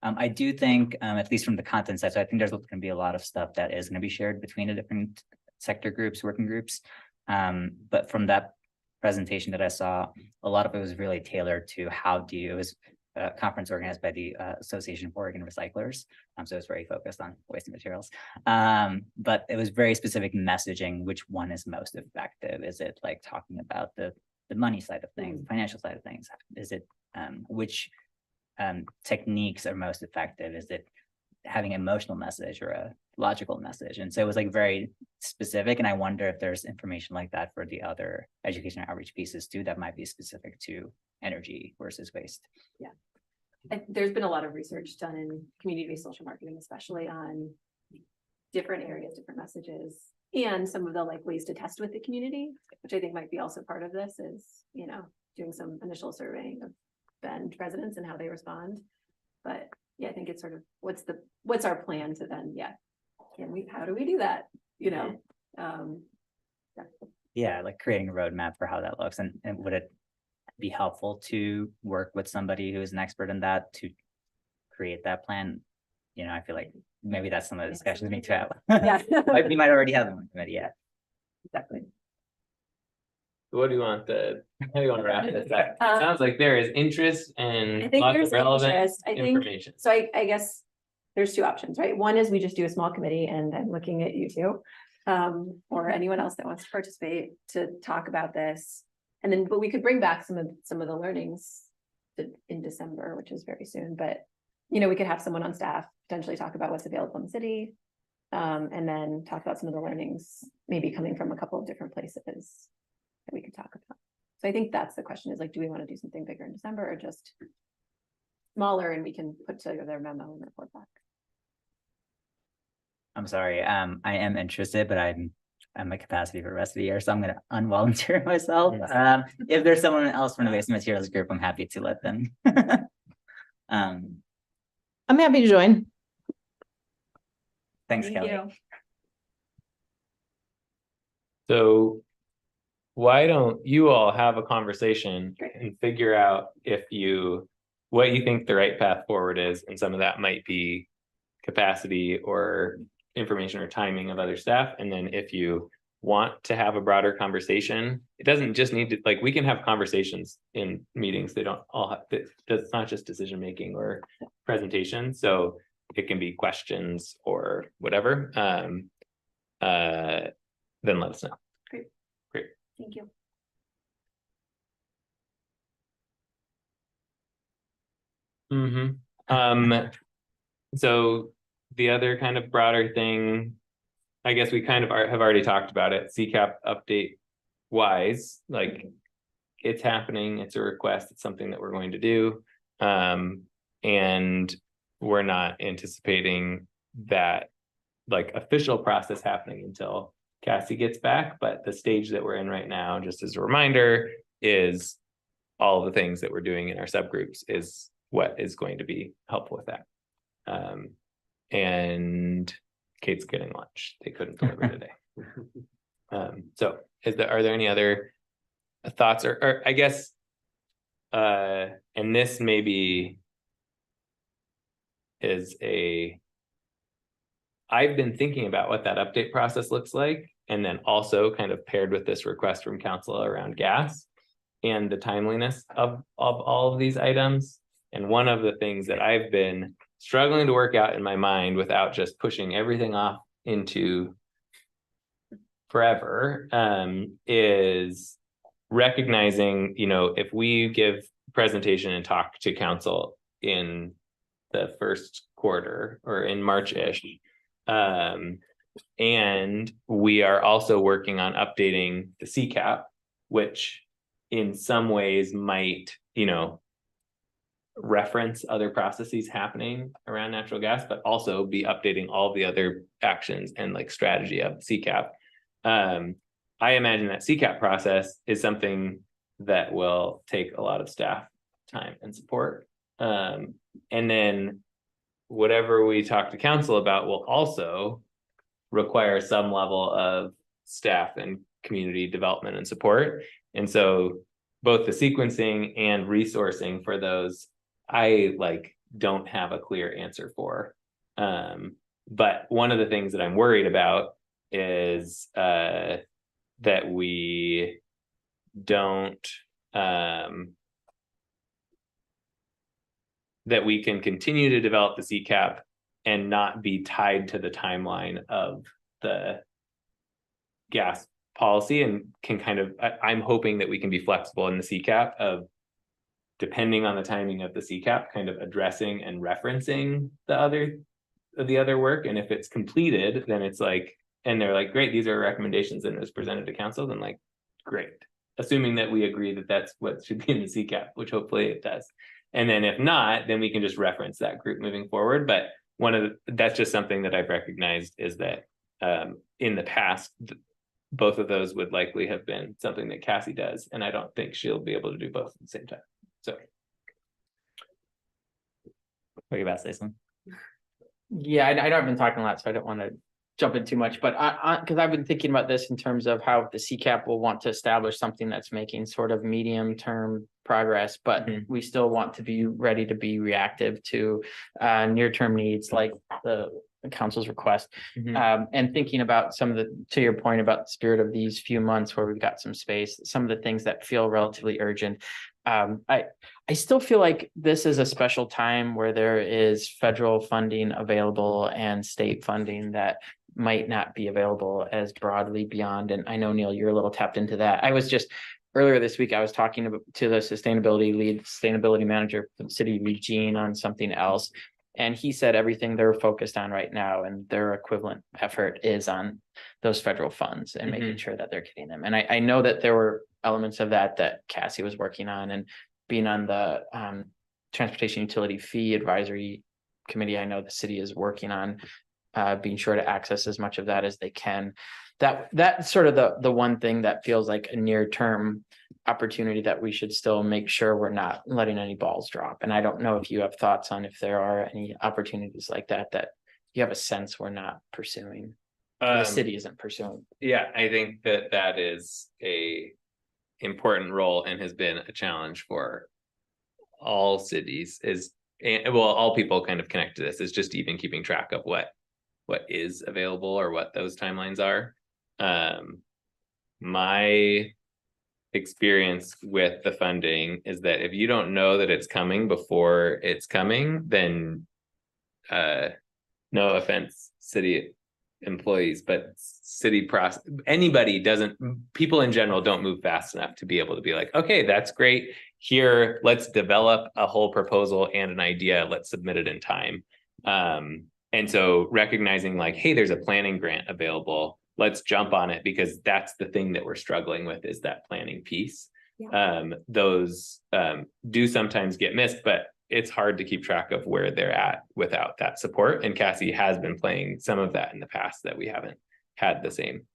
I do think, at least from the content side, so I think there's going to be a lot of stuff that is going to be shared between the different sector groups, working groups. But from that presentation that I saw, a lot of it was really tailored to it was a conference organized by the Association of Oregon Recyclers. So it was very focused on waste and materials. But it was very specific messaging, which one is most effective. Is it like talking about the money side of things, the financial side of things? Is it which techniques are most effective? Is it having an emotional message or a logical message? And so it was like very specific. And I wonder if there's information like that for the other education outreach pieces too, that might be specific to energy versus waste. Yeah. There's been a lot of research done in community-based social marketing, especially on different areas, different messages, and some of the like ways to test with the community, which I think might be also part of this is, doing some initial surveying of Bend residents and how they respond. But yeah, I think it's sort of what's our plan to then, how do we do that? Yeah, like creating a roadmap for how that looks. And would it be helpful to work with somebody who is an expert in that to create that plan? I feel like maybe that's some of the discussions we need to have. Yeah. We might already have them committee, yeah. Exactly. What do you want how do you want to wrap this up? It sounds like there is interest and I think lots there's of relevant interest. I think information. so. I guess there's two options, right? One is we just do a small committee, and I'm looking at you two, or anyone else that wants to participate to talk about this. And then, but we could bring back some of the learnings in December, which is very soon. But we could have someone on staff potentially talk about what's available in the city, and then talk about some of the learnings maybe coming from a couple of different places that we could talk about. So I think that's the question is like, do we want to do something bigger in December or just smaller, and we can put together a memo and report back? I'm sorry. I am interested, but I'm at capacity for the rest of the year, so I'm going to unvolunteer myself. If there's someone else from the waste and materials group, I'm happy to let them. I'm happy to join. Thanks, Kelly. So why don't you all have a conversation and figure out what you think the right path forward is, and some of that might be capacity or information or timing of other staff. And then if you want to have a broader conversation, it doesn't just need to, like, we can have conversations in meetings. They don't all have, it's not just decision making or presentation. So it can be questions or whatever. Then let us know. Great. Thank you. So the other kind of broader thing, I guess we kind of have already talked about it, CCAP update wise, like it's happening, it's a request, it's something that we're going to do. And we're not anticipating that like official process happening until Cassie gets back, but the stage that we're in right now, just as a reminder, is all the things that we're doing in our subgroups is what is going to be helpful with that. And Kate's getting lunch. They couldn't deliver today. So are there any other thoughts or I guess, and this maybe is a I've been thinking about what that update process looks like, and then also kind of paired with this request from council around gas and the timeliness of all of these items. And one of the things that I've been struggling to work out in my mind without just pushing everything off into forever, is recognizing, if we give presentation and talk to council in the first quarter or in March-ish, and we are also working on updating the CCAP, which in some ways might, reference other processes happening around natural gas, but also be updating all the other actions and like strategy of CCAP. I imagine that CCAP process is something that will take a lot of staff time and support. And then whatever we talk to council about will also require some level of staff and community development and support. And so both the sequencing and resourcing for those, I don't have a clear answer for. But one of the things that I'm worried about is that we don't, that we can continue to develop the CCAP and not be tied to the timeline of the gas policy, and can kind of, I'm hoping that we can be flexible in the CCAP of, depending on the timing of the CCAP, kind of addressing and referencing the other work. And if it's completed, then it's like, and they're like, great, these are recommendations and it was presented to council, then like, great. Assuming that we agree that that's what should be in the CCAP, which hopefully it does. And then if not, then we can just reference that group moving forward. But that's just something that I've recognized is that in the past, both of those would likely have been something that Cassie does. And I don't think she'll be able to do both at the same time. So. What are you about to say something? Yeah, I know I've been talking a lot, so I don't want to jump in too much, but because I've been thinking about this in terms of how the CCAP will want to establish something that's making sort of medium-term progress, but we still want to be ready to be reactive to near-term needs like the council's request. And thinking about some of to your point about the spirit of these few months where we've got some space, some of the things that feel relatively urgent. I still feel like this is a special time where there is federal funding available and state funding that might not be available as broadly beyond. And I know, Neil, you're a little tapped into that. I was just earlier this week, I was talking to the sustainability manager for the city of Eugene on something else. And he said everything they're focused on right now and their equivalent effort is on those federal funds and making sure that they're getting them. And I know that there were elements of that Cassie was working on, and being on the transportation utility fee advisory committee. I know the city is working on being sure to access as much of that as they can. That's sort of the one thing that feels like a near-term opportunity that we should still make sure we're not letting any balls drop. And I don't know if you have thoughts on if there are any opportunities like that you have a sense we're not pursuing. The city isn't pursuing. Yeah, I think that is a important role and has been a challenge for all cities all people kind of connect to this, is just even keeping track of what is available or what those timelines are. My experience with the funding is that if you don't know that it's coming before it's coming, then no offense, city employees, but people in general don't move fast enough to be able to be like, okay, that's great. Here, let's develop a whole proposal and an idea. Let's submit it in time. And so recognizing like, hey, there's a planning grant available. Let's jump on it, because that's the thing that we're struggling with, is that planning piece. Yeah. Those do sometimes get missed, but it's hard to keep track of where they're at without that support. And Cassie has been playing some of that in the past that we haven't had the same.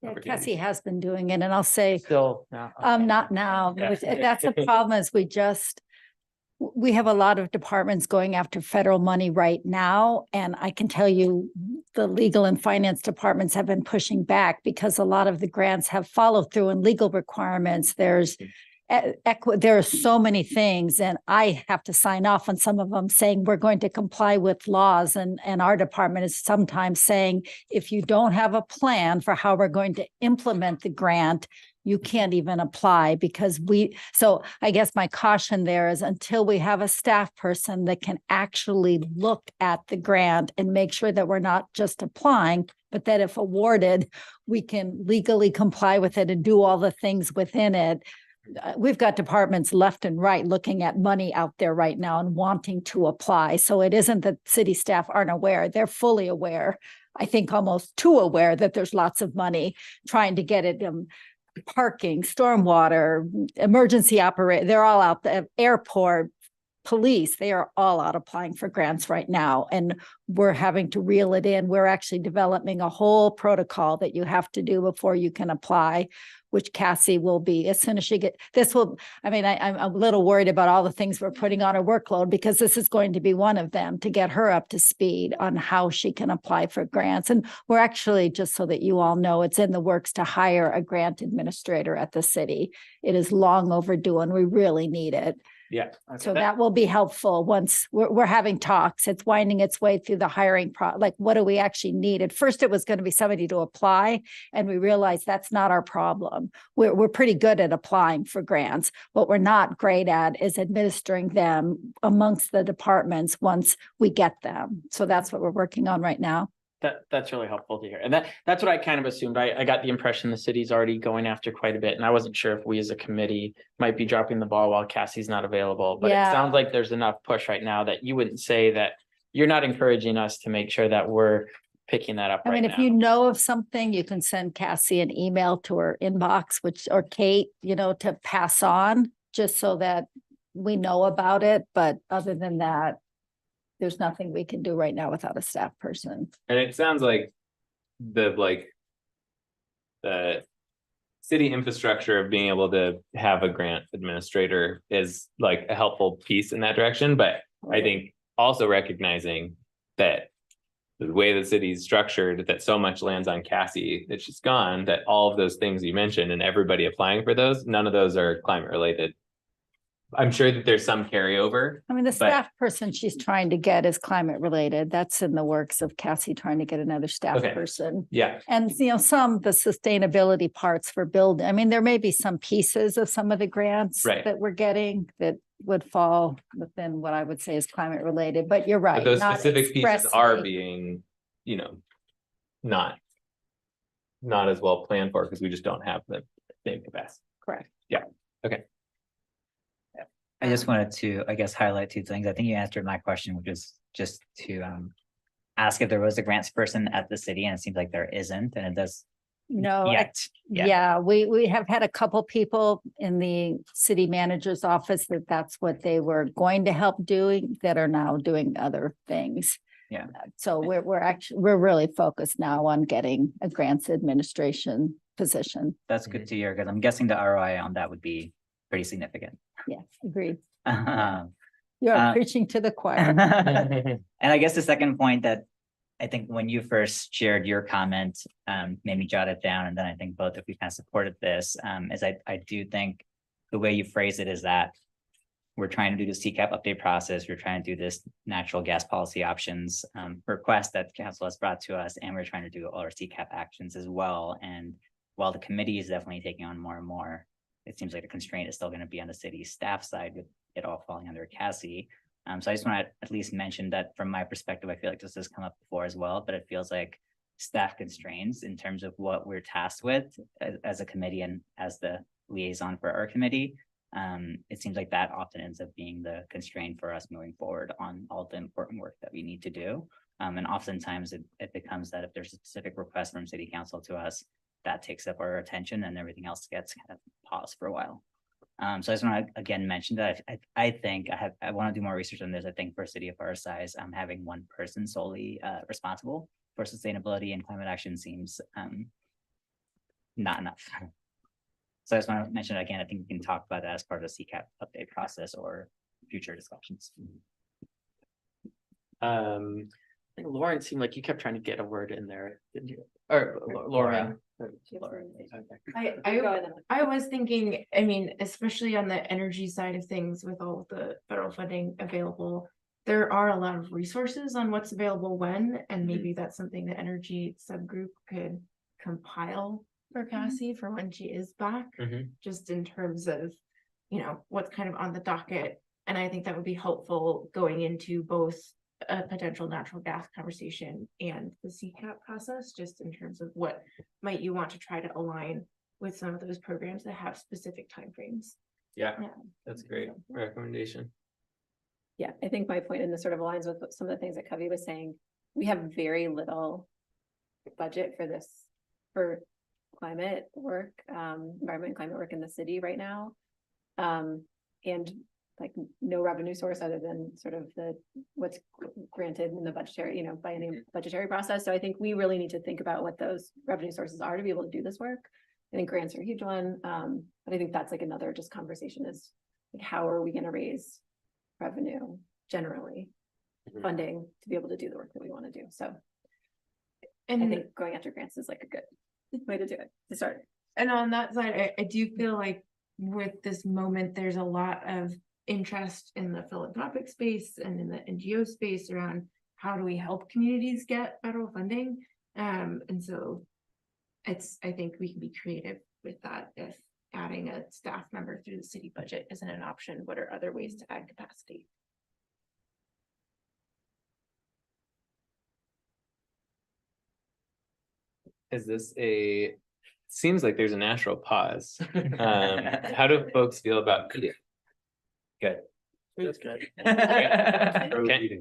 Yeah, Cassie has been doing it, and I'll say still not now. Yeah. That's the problem, is we have a lot of departments going after federal money right now. And I can tell you the legal and finance departments have been pushing back because a lot of the grants have followed through and legal requirements. There's there are so many things, and I have to sign off on some of them saying we're going to comply with laws. And our department is sometimes saying, if you don't have a plan for how we're going to implement the grant, you can't even apply because so I guess my caution there is until we have a staff person that can actually look at the grant and make sure that we're not just applying, but that if awarded, we can legally comply with it and do all the things within it. We've got departments left and right looking at money out there right now and wanting to apply. So it isn't that city staff aren't aware. They're fully aware. I think almost too aware that there's lots of money trying to get it parking, stormwater, emergency operate. They're all out there, airport, police, they are all out applying for grants right now. And we're having to reel it in. We're actually developing a whole protocol that you have to do before you can apply, which Cassie will be as soon as she I'm a little worried about all the things we're putting on her workload because this is going to be one of them to get her up to speed on how she can apply for grants. And we're actually, just so that you all know, it's in the works to hire a grant administrator at the city. It is long overdue and we really need it. Yeah. So that will be helpful once we're having talks. It's winding its way through the hiring like, what do we actually need? At first, it was going to be somebody to apply, and we realized that's not our problem. We're pretty good at applying for grants. What we're not great at is administering them amongst the departments once we get them. So that's what we're working on right now. That's really helpful to hear. And that's what I kind of assumed. I got the impression the city's already going after quite a bit. And I wasn't sure if we as a committee might be dropping the ball while Cassie's not available. But Yeah. It sounds like there's enough push right now that you wouldn't say that you're not encouraging us to make sure that we're picking that up I mean, right if now. you know of something, you can send Cassie an email to her inbox, or Kate, to pass on, just so that we know about it. But other than that, there's nothing we can do right now without a staff person. And it sounds like the city infrastructure of being able to have a grant administrator is like a helpful piece in that direction. But I think also recognizing that the way the city's structured, that so much lands on Cassie that she's gone, that all of those things you mentioned and everybody applying for those, none of those are climate related. I'm sure that there's some carryover. I mean, the staff person she's trying to get is climate related. That's in the works of Cassie trying to get another staff person. Yeah. And, the sustainability parts for building. I mean, there may be some pieces of some of the grants that we're getting that would fall within what I would say is climate related, but you're right. But those specific pieces are being, not as well planned for because we just don't have the same capacity. Correct. Yeah. Okay. I just wanted to, I guess, highlight two things. I think you answered my question, which is just to ask if there was a grants person at the city, and it seems like there isn't, and it does. No, yet. Yeah, we have had a couple people in the city manager's office that's what they were going to help doing that are now doing other things. Yeah. So we're really focused now on getting a grants administration position. That's good to hear, because I'm guessing the ROI on that would be pretty significant. Yes, agreed. And You're preaching to the choir. I guess the second point that I think when you first shared your comment, made me jot it down, and then I think both of you kind of supported this, is I do think the way you phrase it is that we're trying to do the CCAP update process, we're trying to do this natural gas policy options request that council has brought to us, and we're trying to do all our CCAP actions as well. And while the committee is definitely taking on more and more, it seems like the constraint is still going to be on the city staff side, with it all falling under Cassie. So I just want to at least mention that from my perspective, I feel like this has come up before as well, but it feels like staff constraints in terms of what we're tasked with as a committee and as the liaison for our committee. It seems like that often ends up being the constraint for us moving forward on all the important work that we need to do. And oftentimes it becomes that if there's a specific request from city council to us, that takes up our attention and everything else gets kind of paused for a while. So I just want to again mention that I think I want to do more research on this. I think for a city of our size, having one person solely responsible for sustainability and climate action seems not enough. So I just want to mention it again. I think we can talk about that as part of the CCAP update process or future discussions. think Lauren seemed like you kept trying to get a word in there, didn't you? Or Lauren. I was thinking, I mean, especially on the energy side of things with all of the federal funding available, there are a lot of resources on what's available when, and maybe that's something the energy subgroup could compile for Cassie for when she is back, just in terms of, you know, what's kind of on the docket. And I think that would be helpful going into both a potential natural gas conversation and the CCAP process, just in terms of what might you want to try to align with some of those programs that have specific timeframes. Yeah, that's a great recommendation. Yeah, I think my point, and this sort of aligns with some of the things that Covey was saying. We have very little budget for this, for climate work, environment and climate work in the city right now. And like no revenue source other than sort of what's granted in the budgetary, you know, by any budgetary process. So I think we really need to think about what those revenue sources are to be able to do this work. I think grants are a huge one. But I think that's like another just conversation is like, how are we going to raise revenue generally, funding to be able to do the work that we want to do. So and I think going after grants is like a good way to do it, to start. And on that side, I do feel like with this moment, there's a lot of interest in the philanthropic space and in the NGO space around how do we help communities get federal funding. And so I think we can be creative with that. If adding a staff member through the city budget isn't an option, what are other ways to add capacity? Is this seems like there's a natural pause. How do folks feel about good? That's good. Okay.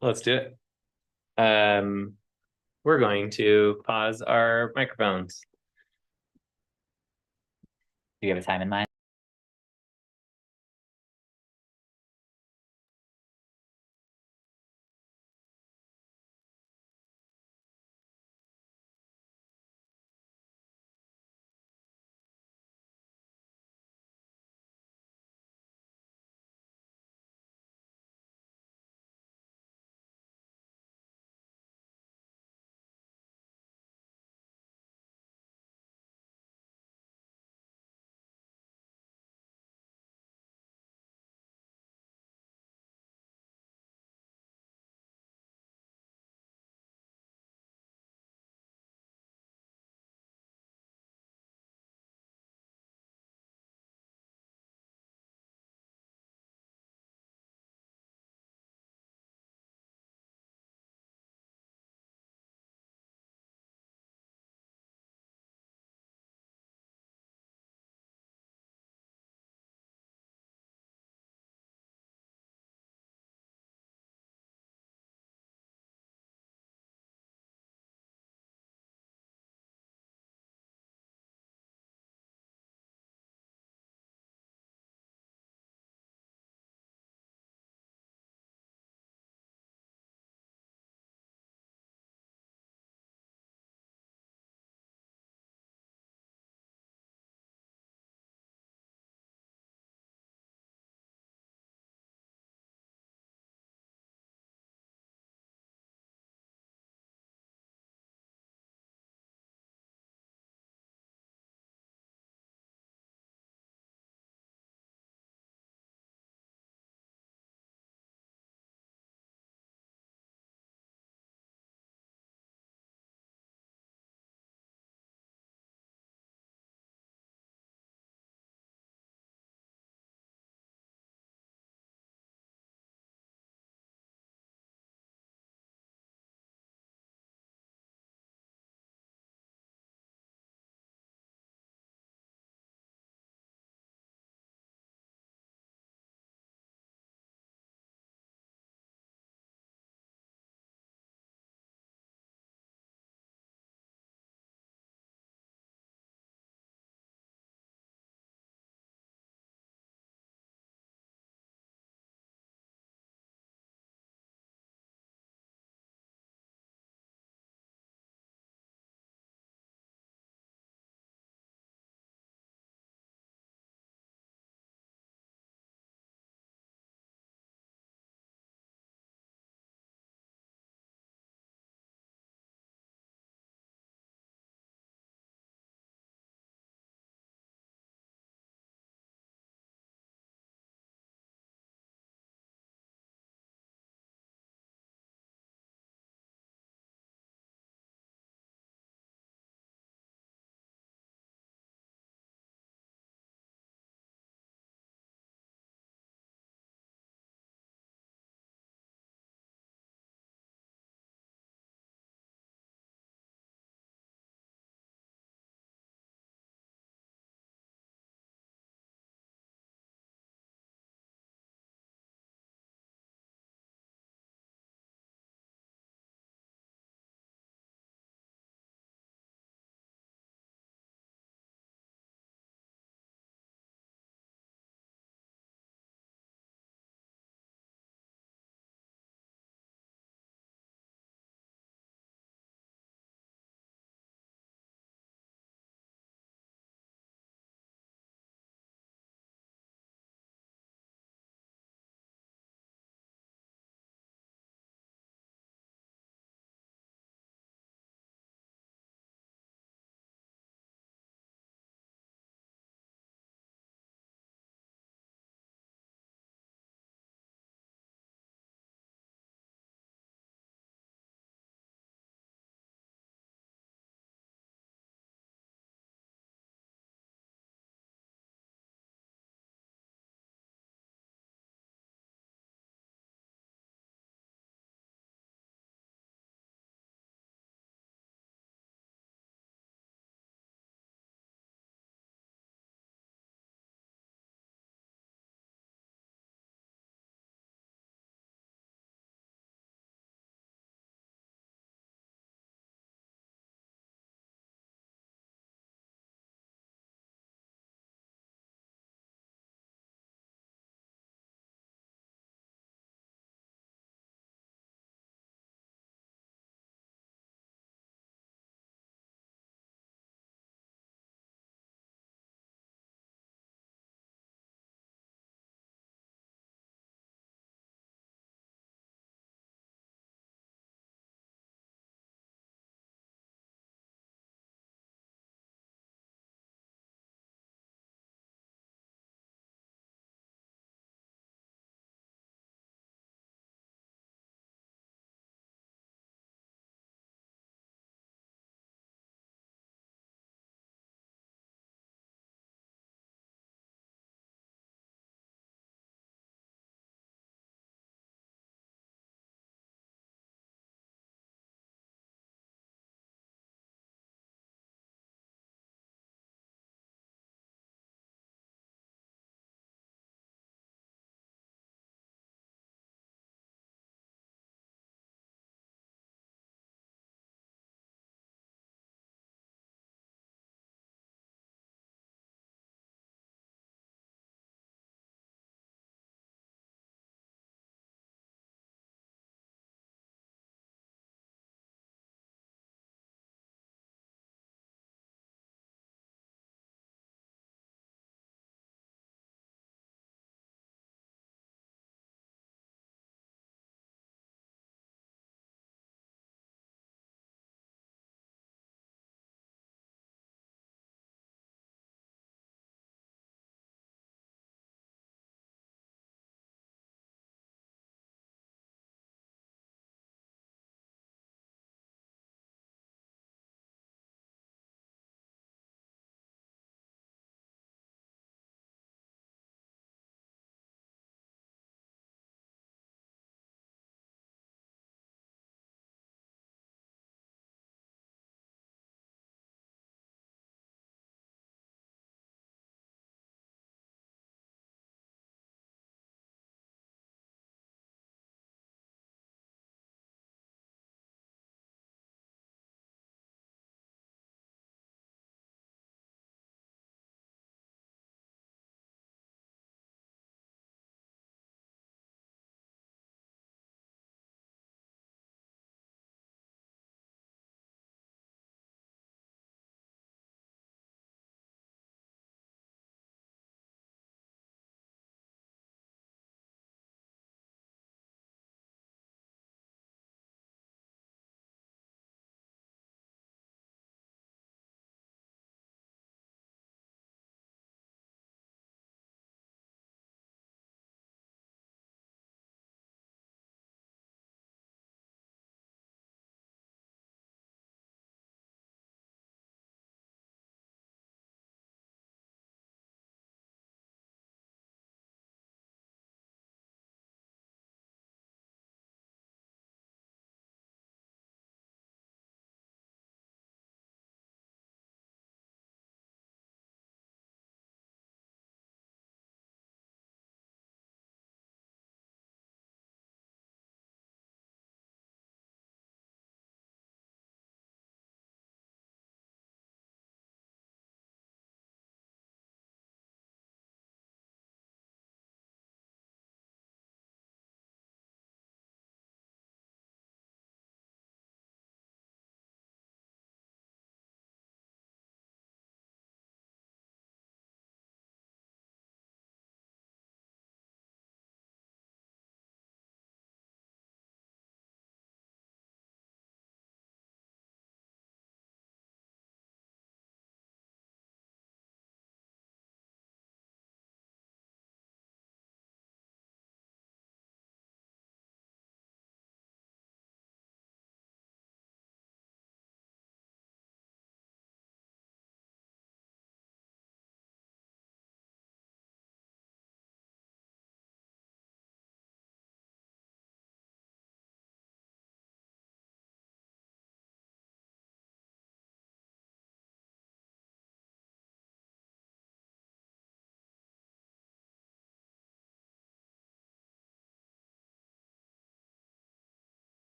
Let's do it. We're going to pause our microphones. Do you have a time in mind?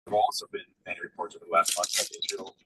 I've also been many reports over the last month of Israel.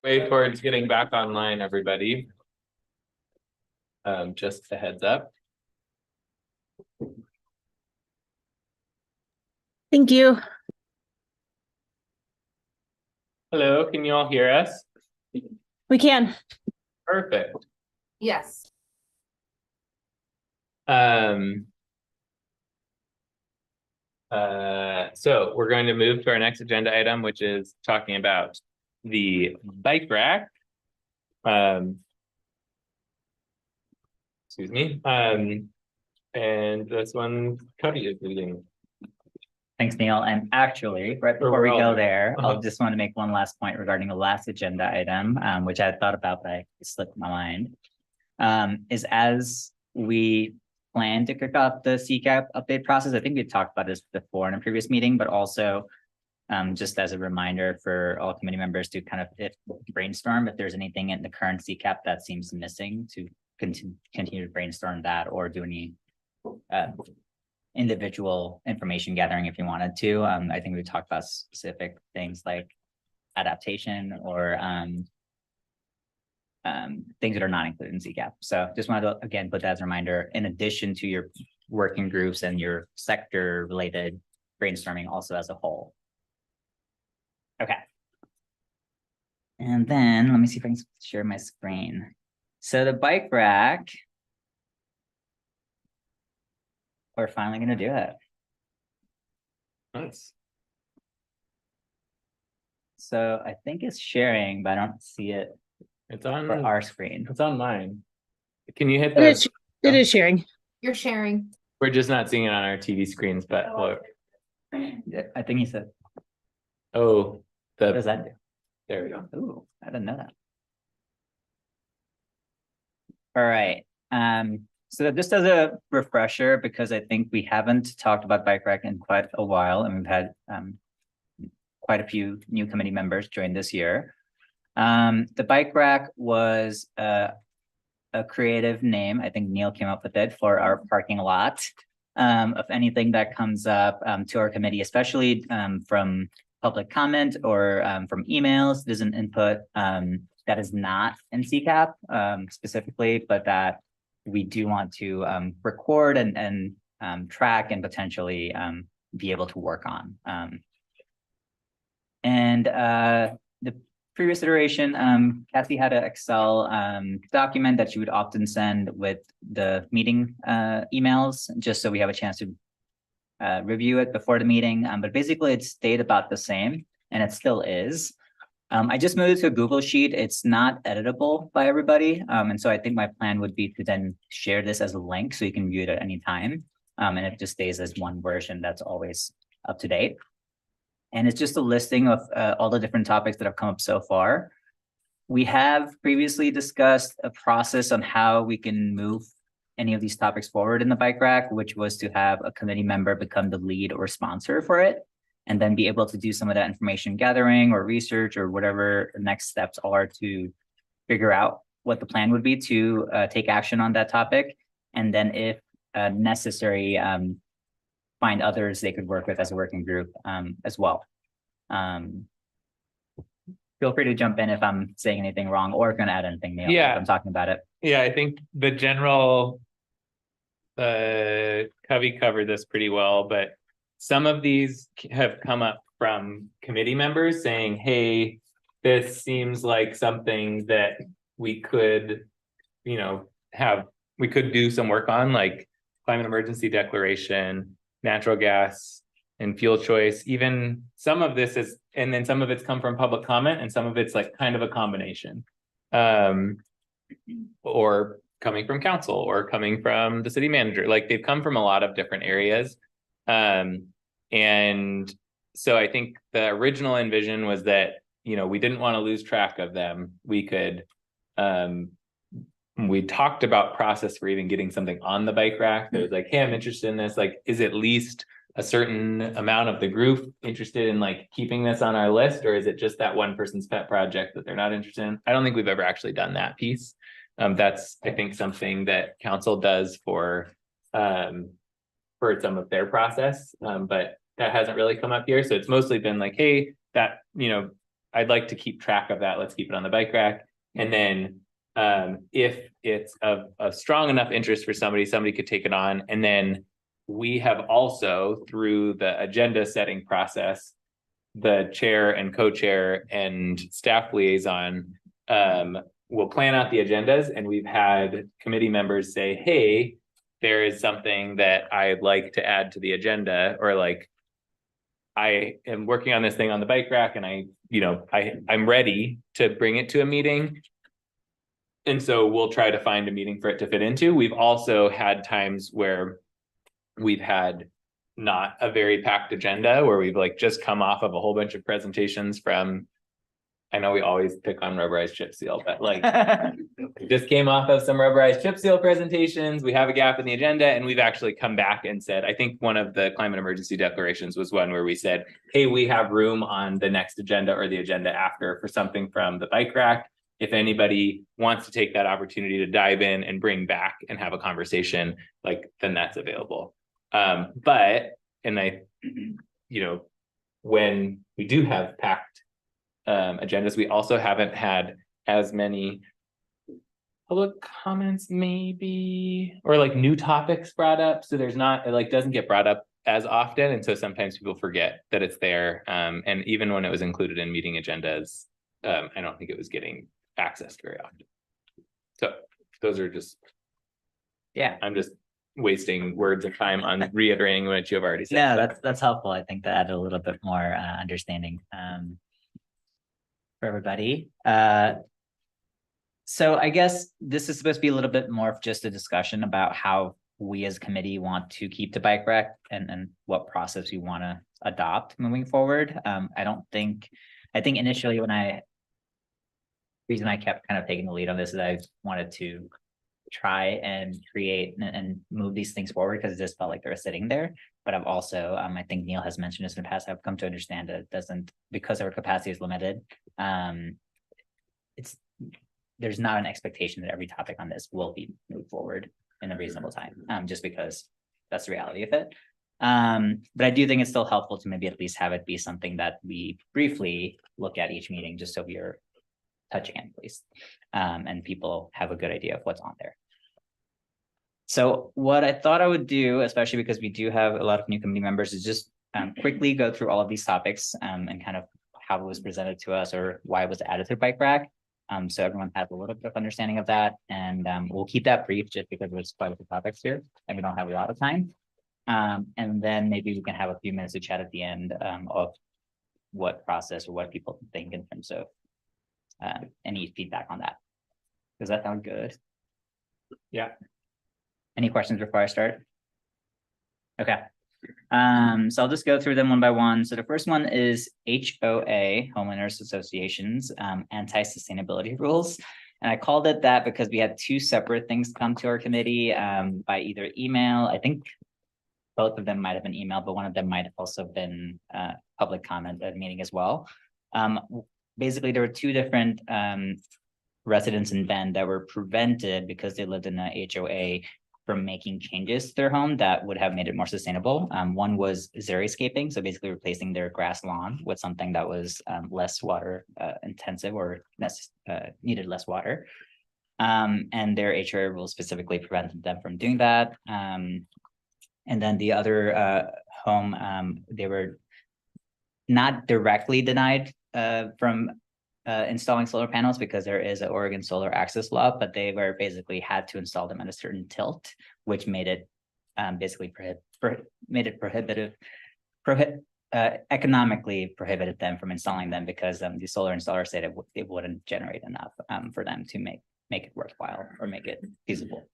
Way towards getting back online, everybody. Just a heads up. Thank you. Hello, can you all hear us? We can. Perfect. Yes. So we're going to move to our next agenda item, which is talking about the bike rack. Excuse me. And this one Cody is leading. Thanks, Neil. And actually, right before we go there, I'll just want to make one last point regarding the last agenda item, which I had thought about, but I slipped my mind. Is as we plan to kick off the CCAP update process, I think we talked about this before in a previous meeting, but also just as a reminder for all committee members to kind of brainstorm if there's anything in the current CCAP that seems missing, to continue to brainstorm that, or do any individual information gathering if you wanted to. I think we talked about specific things like adaptation or things that are not included in CCAP. So just wanted to again put that as a reminder, in addition to your working groups and your sector related brainstorming also as a whole. Okay. And then let me see if I can share my screen. So the bike rack, we're finally going to do it. Nice. So I think it's sharing, but I don't see it. It's on for our screen. It's on mine. Can you hit It the? is, it is sharing. You're sharing. We're just not seeing it on our TV screens, but Yeah, I think he said. Oh, What does that do? There we go. Ooh, I didn't know that. All right. So just as a refresher, because I think we haven't talked about bike rack in quite a while, and we've had quite a few new committee members join this year. The bike rack was a creative name. I think Neil came up with it for our parking lot. Of anything that comes up to our committee, especially from public comment or from emails, there's an input that is not in CCAP specifically, but that we do want to record and track and potentially be able to work on. The previous iteration, Kathy had an Excel document that she would often send with the meeting emails, just so we have a chance to review it before the meeting. But basically it stayed about the same, and it still is. I just moved it to a Google Sheet. It's not editable by everybody. And so I think my plan would be to then share this as a link so you can view it at any time. And it just stays as one version that's always up to date. And it's just a listing of all the different topics that have come up so far. We have previously discussed a process on how we can move any of these topics forward in the bike rack, which was to have a committee member become the lead or sponsor for it, and then be able to do some of that information gathering or research or whatever the next steps are to figure out what the plan would be to take action on that topic. And then if necessary, find others they could work with as a working group as well. Feel free to jump in if I'm saying anything wrong or if you're gonna add anything, Neil, Yeah. if I'm talking about it. Yeah, I think the general Covey covered this pretty well, but some of these have come up from committee members saying, hey, this seems like something that we could, you know, we could do some work on, like climate emergency declaration, natural gas, and fuel choice. Even some of this is, and then some of it's come from public comment, and some of it's like kind of a combination. Or coming from council or coming from the city manager. Like they've come from a lot of different areas. And so I think the original envision was that, you know, we didn't want to lose track of them. We could, we talked about process for even getting something on the bike rack. It was like, hey, I'm interested in this. Like, is at least a certain amount of the group interested in like keeping this on our list? Or is it just that one person's pet project that they're not interested in? I don't think we've ever actually done that piece. That's, I think, something that council does for some of their process, but that hasn't really come up here. So it's mostly been like, hey, that, you know, I'd like to keep track of that. Let's keep it on the bike rack. And then if it's of strong enough interest for somebody could take it on. And then we have also, through the agenda setting process, the chair and co-chair and staff liaison will plan out the agendas. And we've had committee members say, hey, there is something that I'd like to add to the agenda, or like, I am working on this thing on the bike rack and I'm ready to bring it to a meeting. And so we'll try to find a meeting for it to fit into. We've also had times where we've had not a very packed agenda, where we've like just come off of a whole bunch of presentations from, I know we always pick on rubberized chip seal, but like we just came off of some rubberized chip seal presentations. We have a gap in the agenda, and we've actually come back and said, I think one of the climate emergency declarations was one where we said, hey, we have room on the next agenda or the agenda after for something from the bike rack. If anybody wants to take that opportunity to dive in and bring back and have a conversation, like, then that's available. When we do have packed agendas, we also haven't had as many public comments, maybe, or like new topics brought up. So there's not, it like doesn't get brought up as often. And so sometimes people forget that it's there. And even when it was included in meeting agendas, I don't think it was getting accessed very often. So those are just, yeah, I'm just wasting words and time on reiterating what you have already said. Yeah, that's helpful. I think that added a little bit more understanding for everybody. So I guess this is supposed to be a little bit more of just a discussion about how we as a committee want to keep the bike rack and what process we want to adopt moving forward. I think initially reason I kept kind of taking the lead on this is I wanted to try and create and move these things forward because it just felt like they were sitting there. But I've also, I think Neil has mentioned this in the past, I've come to understand that it doesn't, because our capacity is limited, there's not an expectation that every topic on this will be moved forward in a reasonable time, just because that's the reality of it. But I do think it's still helpful to maybe at least have it be something that we briefly look at each meeting, just so we are touching it at least, and people have a good idea of what's on there. So what I thought I would do, especially because we do have a lot of new committee members, is just quickly go through all of these topics and kind of how it was presented to us or why it was added to the bike rack. So everyone has a little bit of understanding of that, and we'll keep that brief just because there's quite a few topics here and we don't have a lot of time. And then maybe we can have a few minutes to chat at the end of what process or what people think in terms of any feedback on that. Does that sound good? Yeah. Any questions before I start? Okay. So I'll just go through them one by one. So the first one is HOA, Homeowners Associations, anti-sustainability rules. And I called it that because we had two separate things come to our committee by either email. I think both of them might have been email, but one of them might have also been public comment at a meeting as well. Basically, there were two different residents in Bend that were prevented because they lived in a HOA from making changes to their home that would have made it more sustainable. One was xeriscaping, so basically replacing their grass lawn with something that was less water intensive or needed less water. And their HOA rules specifically prevented them from doing that. And then the other home, they were not directly denied from installing solar panels because there is an Oregon solar access law, but they were basically had to install them at a certain tilt, which made it basically economically prohibited them from installing them because the solar installer said it wouldn't generate enough for them to make it worthwhile or make it feasible.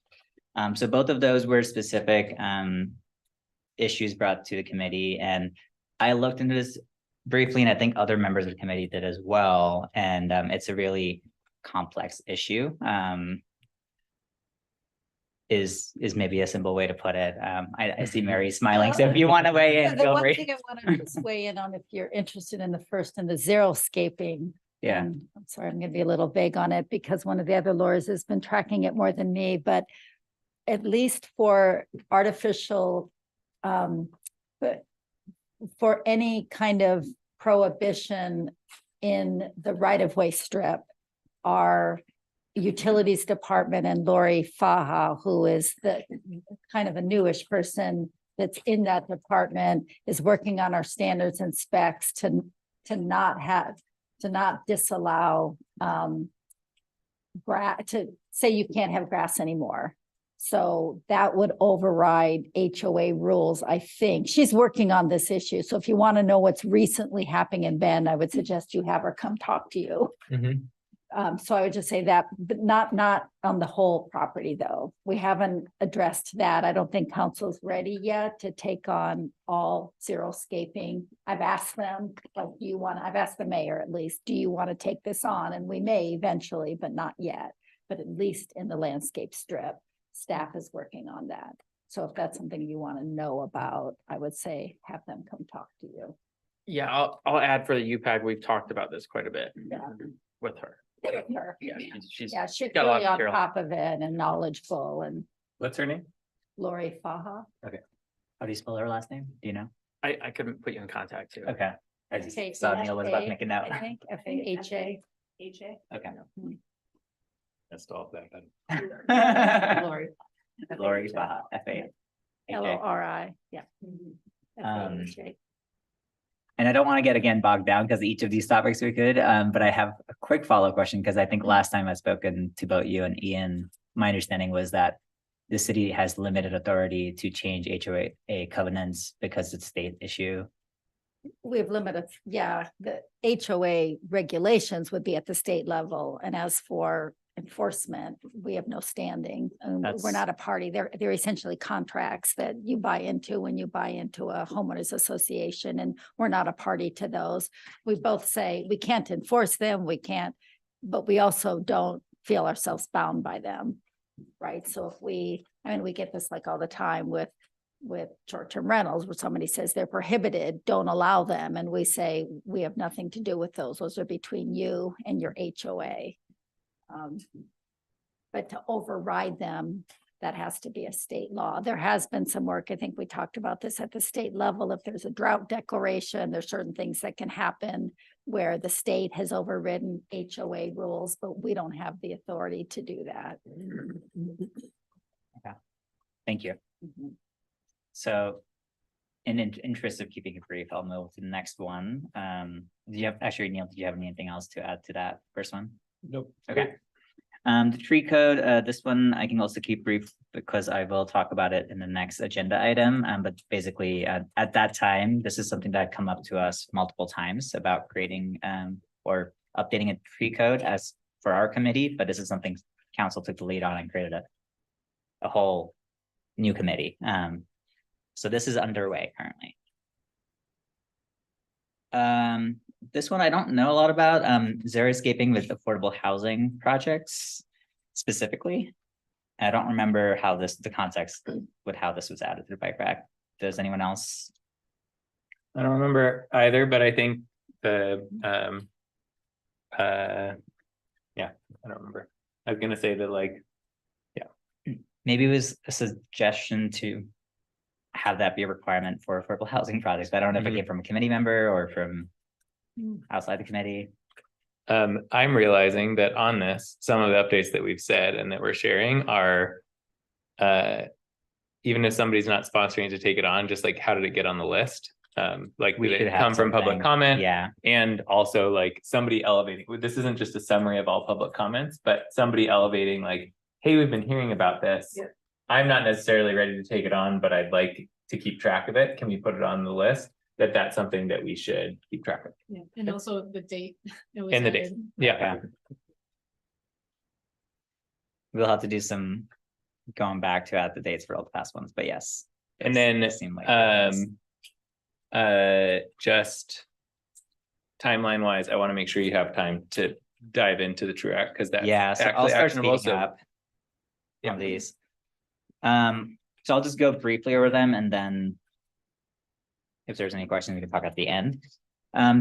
So both of those were specific issues brought to the committee, and I looked into this briefly, and I think other members of the committee did as well. And it's a really complex issue. Is maybe a simple way to put it. I see Mary smiling, so if you want to weigh in, The feel one free. thing I want to just weigh in on, if you're interested in the first and the xeriscaping. Yeah. I'm sorry, I'm going to be a little vague on it because one of the other lawyers has been tracking it more than me, but at least for artificial, but for any kind of prohibition in the right-of-way strip, our utilities department and Lori Faha, who is the kind of a newish person that's in that department, is working on our standards and specs to not disallow to say you can't have grass anymore. So that would override HOA rules, I think. She's working on this issue. So if you want to know what's recently happening in Bend, I would suggest you have her come talk to you. So I would just say that, but not on the whole property, though. We haven't addressed that. I don't think council's ready yet to take on all xeriscaping. I've asked them, like, I've asked the mayor at least, do you want to take this on? And we may eventually, but not yet. But at least in the landscape strip, staff is working on that. So if that's something you want to know about, I would say have them come talk to you. Yeah, I'll add for the UPAG, we've talked about this quite a bit with her. Her. Yeah, she's She's got a lot really of on material. top of it and knowledgeable, and What's her name? Lori Faha. Okay. How do you spell her last name? Do you know? I couldn't put you in contact too. Okay. I just F-A- saw Neil was about to F-A- make a note. I think Faha. Okay. That's all that. Lori. Lori Faha, F-A. Lori. Yeah. F-A-H-A. And I don't want to get again bogged down because each of these topics we could, but I have a quick follow-up question because I think last time I've spoken to both you and Ian, my understanding was that the city has limited authority to change HOA covenants because it's state issue. We have limited, the HOA regulations would be at the state level. And as for enforcement, we have no standing. We're not a party. They're essentially contracts that you buy into when you buy into a homeowners association, and we're not a party to those. We both say we can't enforce them, but we also don't feel ourselves bound by them, right? So if we get this like all the time with short-term rentals where somebody says they're prohibited, don't allow them. And we say, we have nothing to do with those. Those are between you and your HOA. But to override them, that has to be a state law. There has been some work. I think we talked about this at the state level. If there's a drought declaration, there's certain things that can happen where the state has overridden HOA rules, but we don't have the authority to do that. Okay. Thank you. So in interest of keeping it brief, I'll move to the next one. Do you have, actually, Neil, did you have anything else to add to that first one? Nope. Okay. The tree code, this one I can also keep brief because I will talk about it in the next agenda item. But basically at that time, this is something that come up to us multiple times about creating or updating a tree code as for our committee, but this is something council took the lead on and created a whole new committee. So this is underway currently. This one I don't know a lot about, xeriscaping with affordable housing projects specifically. I don't remember how the context with how this was added to the bike rack. Does anyone else? I don't remember either, but I think yeah, I don't remember. I was gonna say that like, Maybe it was a suggestion to have that be a requirement for affordable housing projects, but I don't know if it came from a committee member or from outside the committee. I'm realizing that on this, some of the updates that we've said and that we're sharing are, even if somebody's not sponsoring to take it on, just like, how did it get on the list? Like, We did should it have come from public something. comment? Yeah. And also like somebody elevating, this isn't just a summary of all public comments, but somebody elevating like, hey, we've been hearing about this. Yeah. I'm not necessarily ready to take it on, but I'd like to keep track of it. Can we put it on the list? That's something that we should keep track of. Yeah, and also the date. It was And the date. added. Yeah. We'll have to do some going back to add the dates for all the past ones, but yes. And then, just timeline wise, I want to make sure you have time to dive into the True Act, because that's So I'll start actionable. speeding up on these. So I'll just go briefly over them, and then if there's any questions, we can talk at the end.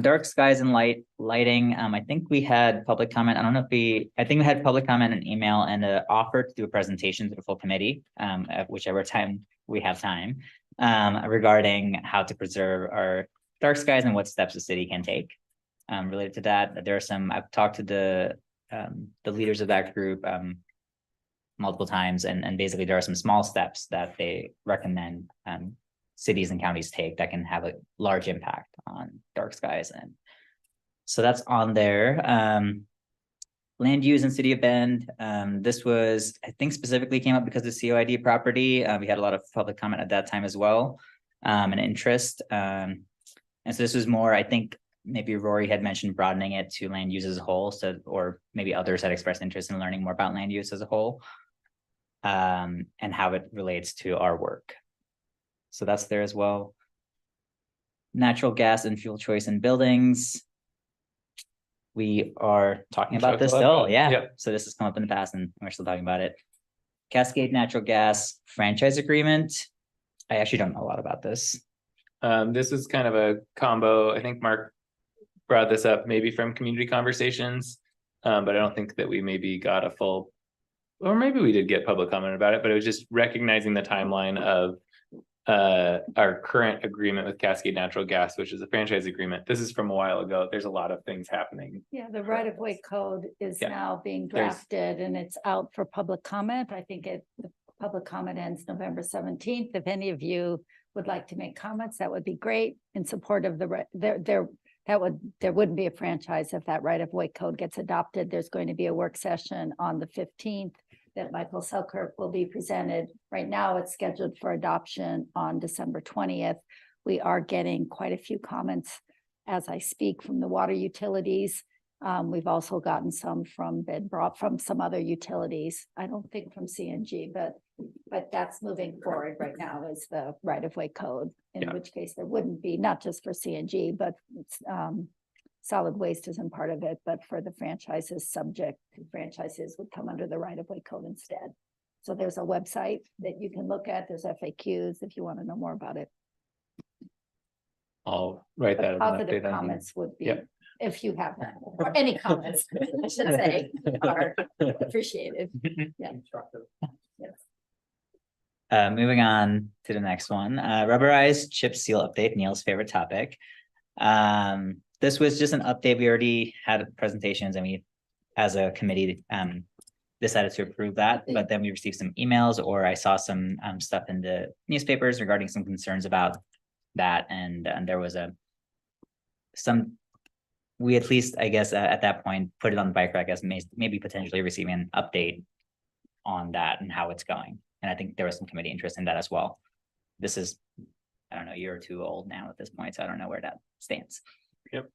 Dark skies and lighting. I think we had public comment. I don't know if I think we had public comment and email and an offer to do a presentation to the full committee, at whichever time we have time, regarding how to preserve our dark skies and what steps the city can take. Related to that, there are some, I've talked to the leaders of that group multiple times, and basically there are some small steps that they recommend cities and counties take that can have a large impact on dark skies. And so that's on there. Land use in City of Bend. This was, I think, specifically came up because of COID property. We had a lot of public comment at that time as well, and interest. And so this was more, I think, maybe Rory had mentioned broadening it to land use as a whole. So, or maybe others had expressed interest in learning more about land use as a whole, and how it relates to our work. So that's there as well. Natural gas and fuel choice in buildings. We are talking about this still, yeah. So this has come up in the past and we're still talking about it. Cascade Natural Gas franchise agreement. I actually don't know a lot about this. This is kind of a combo. I think Mark brought this up maybe from community conversations, but I don't think that we maybe got a full, or maybe we did get public comment about it, but it was just recognizing the timeline of our current agreement with Cascade Natural Gas, which is a franchise agreement. This is from a while ago. There's a lot of things happening. Yeah, the right-of-way code is now being drafted and it's out for public comment. I think the public comment ends November 17th. If any of you would like to make comments, that would be great in support of there wouldn't be a franchise if that right-of-way code gets adopted. There's going to be a work session on the 15th that Michael Selkirk will be presented. Right now, it's scheduled for adoption on December 20th. We are getting quite a few comments as I speak from the water utilities. We've also gotten some from some other utilities. I don't think from CNG, but that's moving forward right now is the right-of-way code, in which case there wouldn't be, not just for CNG, but solid waste isn't part of it, but for the franchises, subject to franchises would come under the right-of-way code instead. So there's a website that you can look at. There's FAQs if you want to know more about it. I'll write that as an Positive update. comments would be, if you have them, or any comments, I should say, are appreciated. Yeah. Yes. Moving on to the next one, rubberized chip seal update, Neil's favorite topic. This was just an update. We already had presentations and we, as a committee, decided to approve that, but then we received some emails, or I saw some stuff in the newspapers regarding some concerns about that. And there was we at least, I guess, at that point, put it on the bike rack as maybe potentially receiving an update on that and how it's going. And I think there was some committee interest in that as well. This is, I don't know, a year or two old now at this point, so I don't know where that stands. Yep.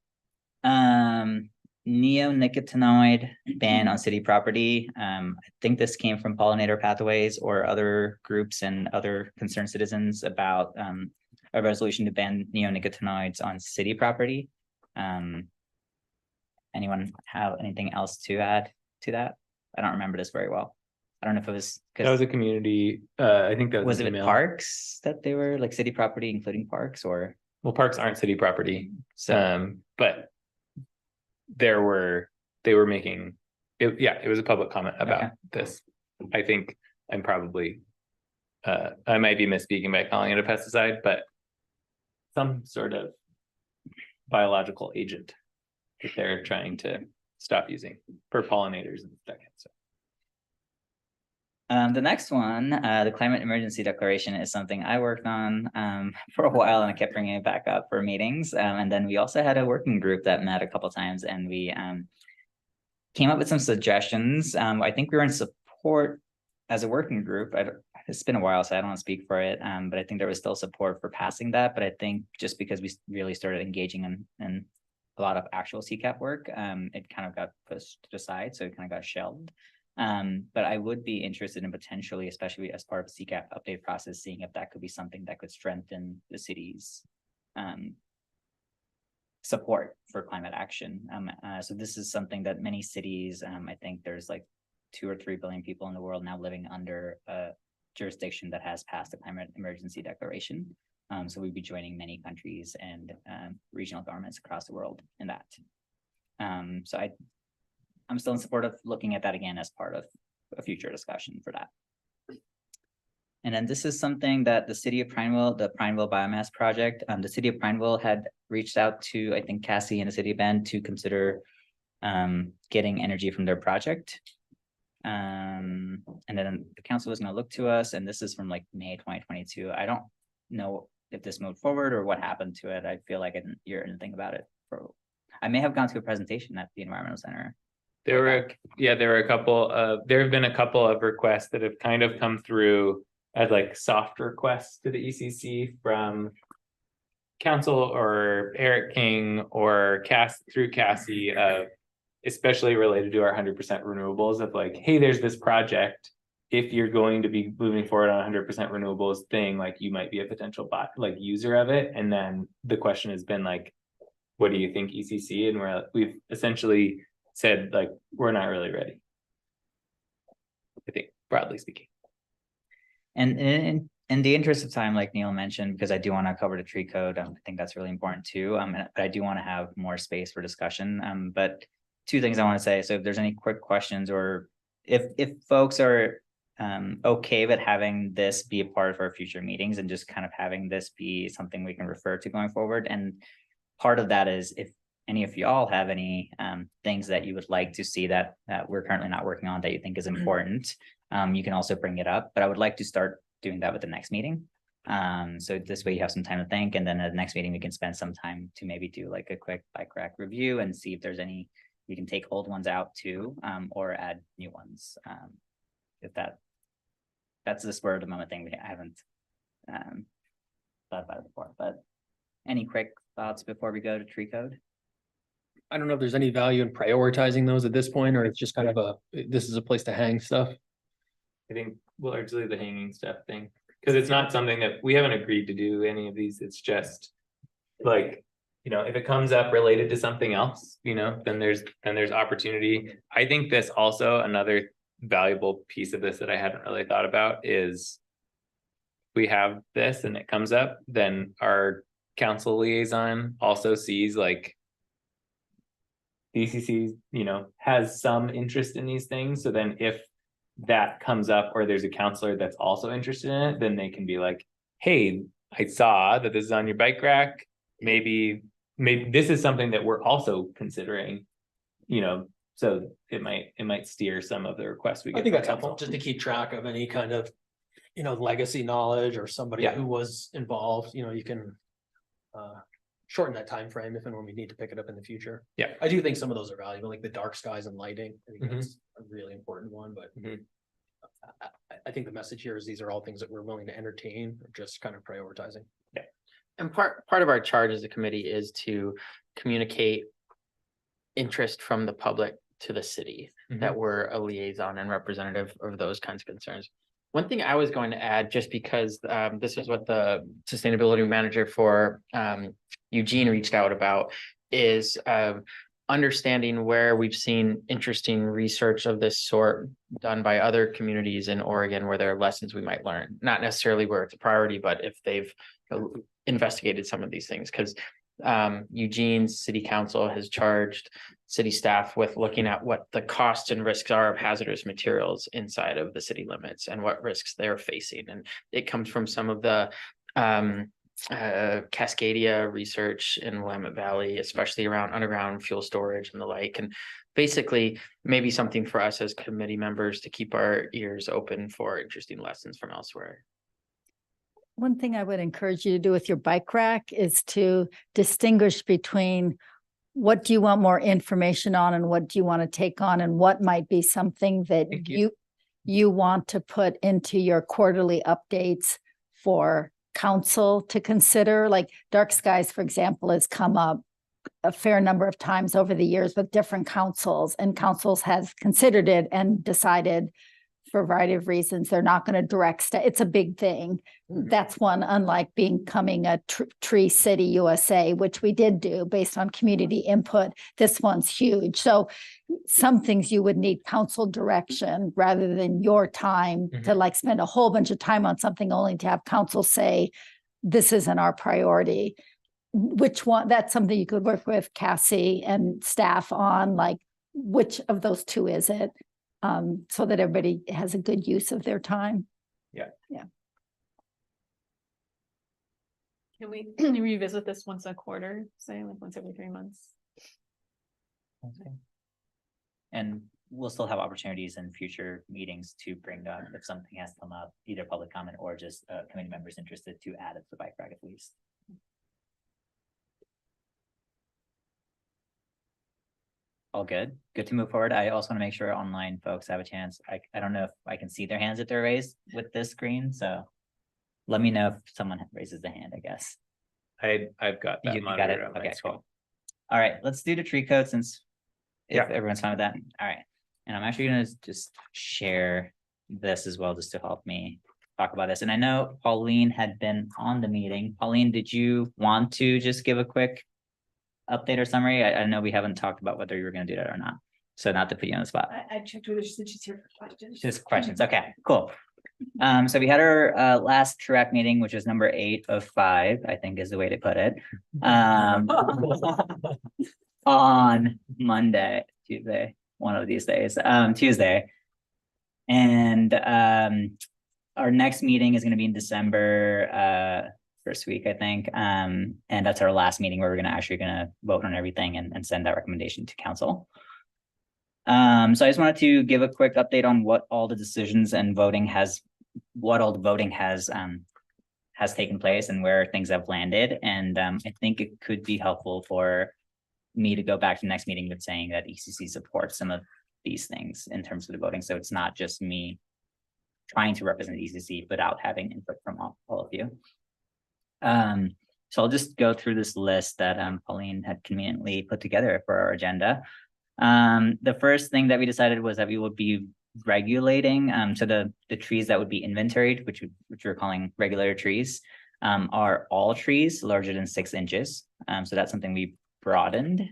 Neonicotinoid ban on city property. I think this came from Pollinator Pathways or other groups and other concerned citizens about a resolution to ban neonicotinoids on city property. anyone have anything else to add to that? I don't remember this very well. I don't know if it was That was a community, I think that was it an email. parks that they were like city property, including parks, or Well, parks aren't city property, So- but they were making it. Yeah, it was a public comment about this. I think I'm probably, I might be misspeaking by calling it a pesticide, but some sort of biological agent that they're trying to stop using for pollinators and stuff. So. The next one, the climate emergency declaration, is something I worked on for a while, and I kept bringing it back up for meetings. And then we also had a working group that met a couple times, and we came up with some suggestions. I think we were in support as a working group. It's been a while, so I don't want to speak for it, but I think there was still support for passing that. But I think just because we really started engaging in a lot of actual CCAP work, it kind of got pushed aside, so it kind of got shelved. But I would be interested in potentially, especially as part of the CCAP update process, seeing if that could be something that could strengthen the city's support for climate action. So this is something that many cities, I think there's like 2 or 3 billion people in the world now living under a jurisdiction that has passed the climate emergency declaration. So we'd be joining many countries and regional governments across the world in that. So I'm still in support of looking at that again as part of a future discussion for that. And then this is something that the city of Prineville, the Prineville Biomass Project, the city of Prineville had reached out to, I think, Cassie and the city of Bend to consider getting energy from their project. And then the council was going to look to us, and this is from like May 2022. I don't know if this moved forward or what happened to it. I feel like I didn't hear anything about it. I may have gone to a presentation at the Environmental Center. There were a couple of, there have been a couple of requests that have kind of come through as like soft requests to the ECC from council or Eric King or through Cassie, especially related to our 100% renewables, of like, hey, there's this project. If you're going to be moving forward on 100% renewables thing, like you might be a potential user of it. And then the question has been like, what do you think, ECC? And we've essentially said like, we're not really ready, I think, broadly speaking. And in the interest of time, like Neil mentioned, because I do want to cover the tree code, I think that's really important too. But I do want to have more space for discussion. But 2 things I want to say. So if there's any quick questions, or if folks are okay with having this be a part of our future meetings and just kind of having this be something we can refer to going forward. And part of that is if any of y'all have any things that you would like to see that we're currently not working on that you think is important, you can also bring it up. But I would like to start doing that with the next meeting. So this way you have some time to think, and then at the next meeting we can spend some time to maybe do like a quick bike rack review and see if there's any, we can take old ones out too, or add new ones. If that's the spur of the moment thing, I haven't thought about it before. But any quick thoughts before we go to tree code? I don't know if there's any value in prioritizing those at this point, or it's just kind of this is a place to hang stuff. I think largely the hanging stuff thing, because it's not something that we haven't agreed to do any of these. It's just like, if it comes up related to something else, then there's opportunity. I think this also, another valuable piece of this that I hadn't really thought about is we have this and it comes up, then our council liaison also sees like DCC, has some interest in these things. So then if that comes up or there's a counselor that's also interested in it, then they can be like, hey, I saw that this is on your bike rack. Maybe this is something that we're also considering, so it might steer some of the requests we get. I think from that's helpful, just to keep track of any kind of, legacy knowledge or somebody who was involved, you can shorten that time frame if and when we need to pick it up in the future. Yeah, I do think some of those are valuable, like the dark skies and lighting. I think that's a really important one, but I think the message here is these are all things that we're willing to entertain, or just kind of prioritizing. Yeah. And part of our charge as a committee is to communicate interest from the public to the city, that we're a liaison and representative of those kinds of concerns. One thing I was going to add, just because this is what the sustainability manager for Eugene reached out about, is understanding where we've seen interesting research of this sort done by other communities in Oregon, where there are lessons we might learn, not necessarily where it's a priority, but if they've investigated some of these things, because Eugene's city council has charged city staff with looking at what the costs and risks are of hazardous materials inside of the city limits and what risks they're facing. And it comes from some of the Cascadia research in Willamette Valley, especially around underground fuel storage and the like. And basically maybe something for us as committee members to keep our ears open for interesting lessons from elsewhere. One thing I would encourage you to do with your bike rack is to distinguish between what do you want more information on and what do you want to take on, and what might be something that you want to put into your quarterly updates for council to consider. Like dark skies, for example, has come up a fair number of times over the years with different councils, and councils have considered it and decided for a variety of reasons they're not going to direct it's a big thing. That's one, unlike becoming a tree city USA, which we did do based on community input. This one's huge. So some things you would need council direction rather than your time to like spend a whole bunch of time on something only to have council say this isn't our priority. Which one? That's something you could work with Cassie and staff on, like which of those two is it? So that everybody has a good use of their time. Yeah. Can we revisit this once a quarter, say like once every 3 months? Okay. And we'll still have opportunities in future meetings to bring up if something has come up, either public comment or just committee members interested to add it to the bike rack at least. All good to move forward. I also want to make sure online folks have a chance. I don't know if I can see their hands if they're raised with this screen, so let me know if someone raises the hand, I guess. I've got that. You got it. Okay, cool. All right, let's do the tree code since everyone's fine with that. All right, and I'm actually gonna just share this as well, just to help me talk about this. And I know Pauline had been on the meeting. Pauline, did you want to just give a quick update or summary? I know we haven't talked about whether you were going to do that or not, so not to put you on the spot. I checked with her, she said she's here for questions. Just questions. Okay, cool. So we had our last track meeting, which was number 8 of 5, I think is the way to put it. On Monday, Tuesday, one of these days, Tuesday. And our next meeting is going to be in December, first week, I think. And that's our last meeting where we're gonna vote on everything and send that recommendation to council. So I just wanted to give a quick update on what all the decisions and voting has taken place and where things have landed. And I think it could be helpful for me to go back to the next meeting with saying that ECC supports some of these things in terms of the voting. So it's not just me trying to represent ECC without having input from all of you. So I'll just go through this list that Pauline had conveniently put together for our agenda. The first thing that we decided was that we would be regulating, so the trees that would be inventoried, which we're calling regulator trees, are all trees larger than 6 inches. So that's something we broadened.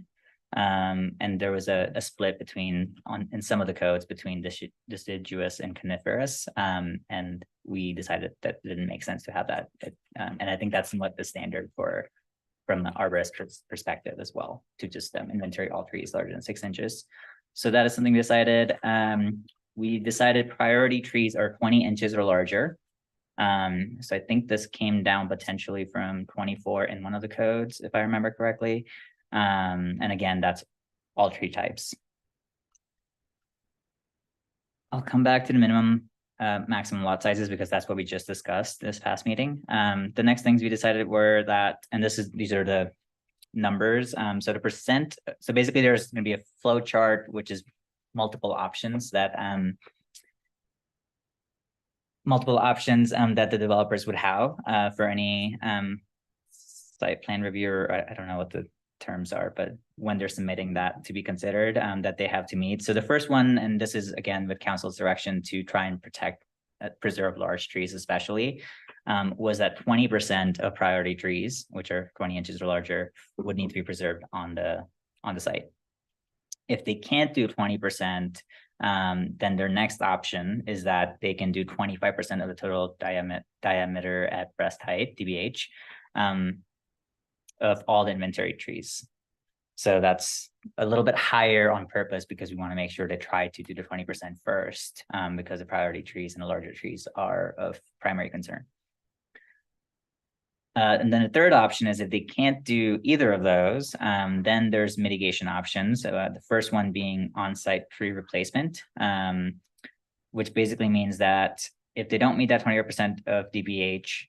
And there was a split in some of the codes between deciduous and coniferous. And we decided that it didn't make sense to have that. And I think that's somewhat the standard from the arborist perspective as well, to just inventory all trees larger than 6 inches. So that is something we decided. We decided priority trees are 20 inches or larger. So I think this came down potentially from 24 in one of the codes, if I remember correctly. And again, that's all tree types. I'll come back to the minimum maximum lot sizes because that's what we just discussed this past meeting. The next things we decided were that, and these are the numbers. So the percent, so basically there's going to be a flow chart, which is multiple options that the developers would have for any site plan review, or I don't know what the terms are, but when they're submitting that to be considered, that they have to meet. So the first one, and this is again with council's direction to try and preserve large trees especially, was that 20% of priority trees, which are 20 inches or larger, would need to be preserved on the site. If they can't do 20%, then their next option is that they can do 25% of the total diameter at breast height, DBH, of all the inventory trees. So that's a little bit higher on purpose because we want to make sure to try to do the 20% first, because the priority trees and the larger trees are of primary concern. And then the third option is if they can't do either of those, then there's mitigation options. The first one being on-site tree replacement, which basically means that if they don't meet that 20% of DBH,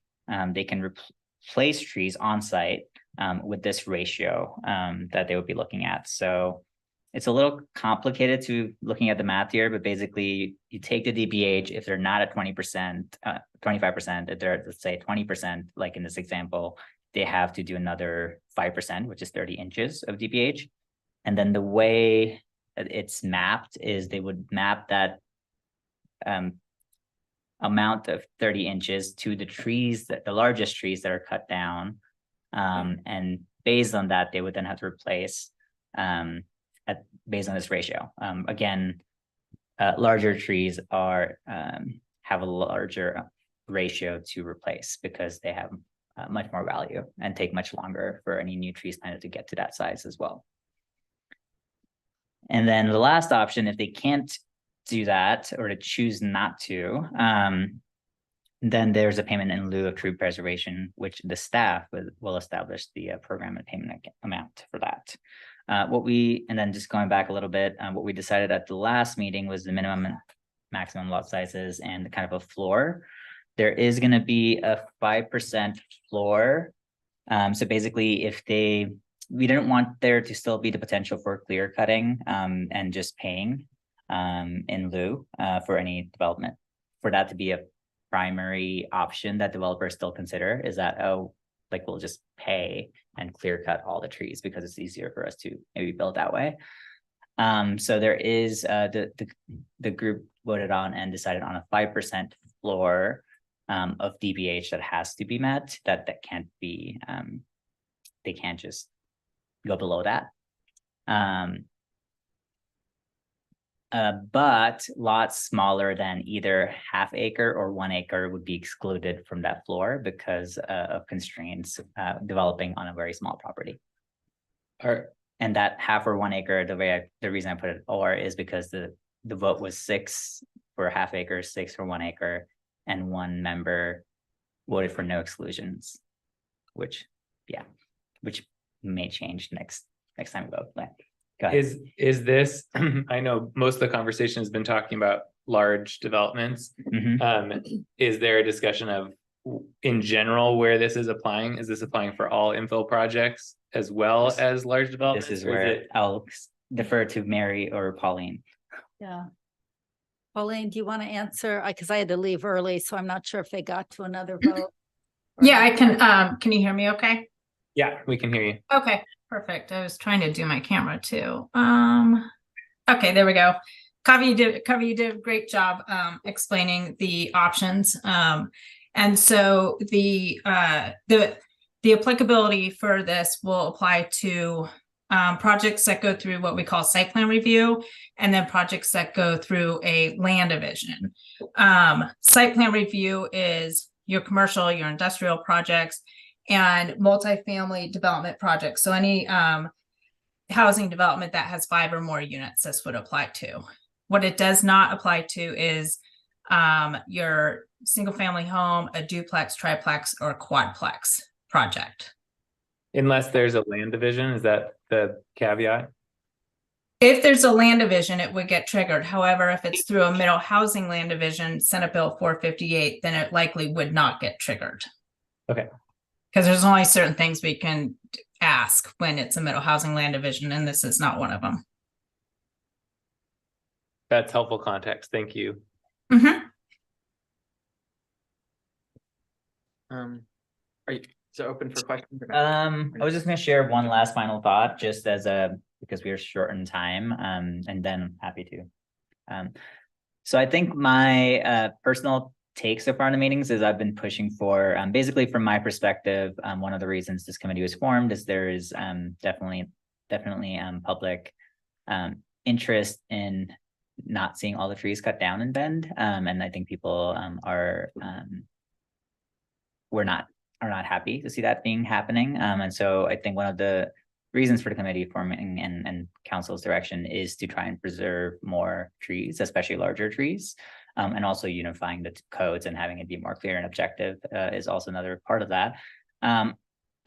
they can replace trees on-site with this ratio that they would be looking at. So it's a little complicated to looking at the math here, but basically you take the DBH, if they're not at 20%, 25%, if they're, let's say 20%, like in this example, they have to do another 5%, which is 30 inches of DBH. And then the way it's mapped is they would map that amount of 30 inches to the trees, the largest trees that are cut down. And based on that, they would then have to replace based on this ratio. Again, larger trees are have a larger ratio to replace because they have much more value and take much longer for any new trees planted to get to that size as well. And then the last option, if they can't do that or to choose not to, then there's a payment in lieu of tree preservation, which the staff will establish the program and payment amount for that. And then just going back a little bit, what we decided at the last meeting was the minimum and maximum lot sizes and kind of a floor. There is going to be a 5% floor. So basically, we didn't want there to still be the potential for clear cutting and just paying in lieu for any development. For that to be a primary option that developers still consider is that, oh, like we'll just pay and clear cut all the trees because it's easier for us to maybe build that way. So there is the group voted on and decided on a 5% floor of DBH that has to be met, that can't be, they can't just go below that. But lots smaller than either half acre or 1 acre would be excluded from that floor because of constraints developing on a very small property. And that half or 1 acre, the reason I put it or is because the vote was 6 for half acre, 6 for 1 acre, and 1 member voted for no exclusions, which may change next time we vote. Is this, I know most of the conversation has been talking about large developments. Is there a discussion of, in general, where this is applying? Is this applying for all infill projects as well as large developments? This is where I'll defer to Mary or Pauline. Yeah. Pauline, do you want to answer? Because I had to leave early, so I'm not sure if they got to another vote. Yeah, I can you hear me okay? Yeah, we can hear you. Okay, perfect. I was trying to do my camera too. Okay, there we go. Kavi, you did a great job explaining the options. And so the applicability for this will apply to projects that go through what we call site plan review, and then projects that go through a land division. Site plan review is your commercial, your industrial projects, and multifamily development projects. So any housing development that has 5 or more units, this would apply to. What it does not apply to is your single family home, a duplex, triplex, or quadplex project. Unless there's a land division, is that the caveat? If there's a land division, it would get triggered. However, if it's through a middle housing land division, Senate Bill 458, then it likely would not get triggered. Okay. Because there's only certain things we can ask when it's a middle housing land division, and this is not one of them. That's helpful context. Thank you. Are you open for questions? I was just going to share one last final thought, just as because we are short in time, and then I'm happy to. So I think my personal take so far in the meetings is I've been pushing for, basically from my perspective, one of the reasons this committee was formed is there is definitely public interest in not seeing all the trees cut down in Bend. And I think people are not happy to see that being happening. And so I think one of the reasons for the committee forming and council's direction is to try and preserve more trees, especially larger trees. And also unifying the codes and having it be more clear and objective is also another part of that.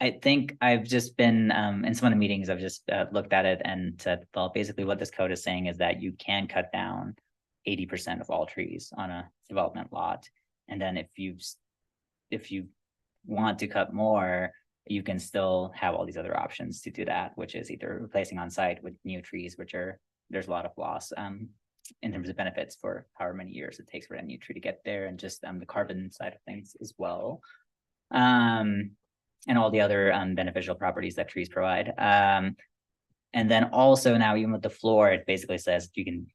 I think I've just been in some of the meetings, I've just looked at it and said, well, basically what this code is saying is that you can cut down 80% of all trees on a development lot. And then if you want to cut more, you can still have all these other options to do that, which is either replacing on site with new trees, there's a lot of loss in terms of benefits for however many years it takes for a new tree to get there, and just the carbon side of things as well. And all the other beneficial properties that trees provide. And then also now, even with the floor, it basically says you can,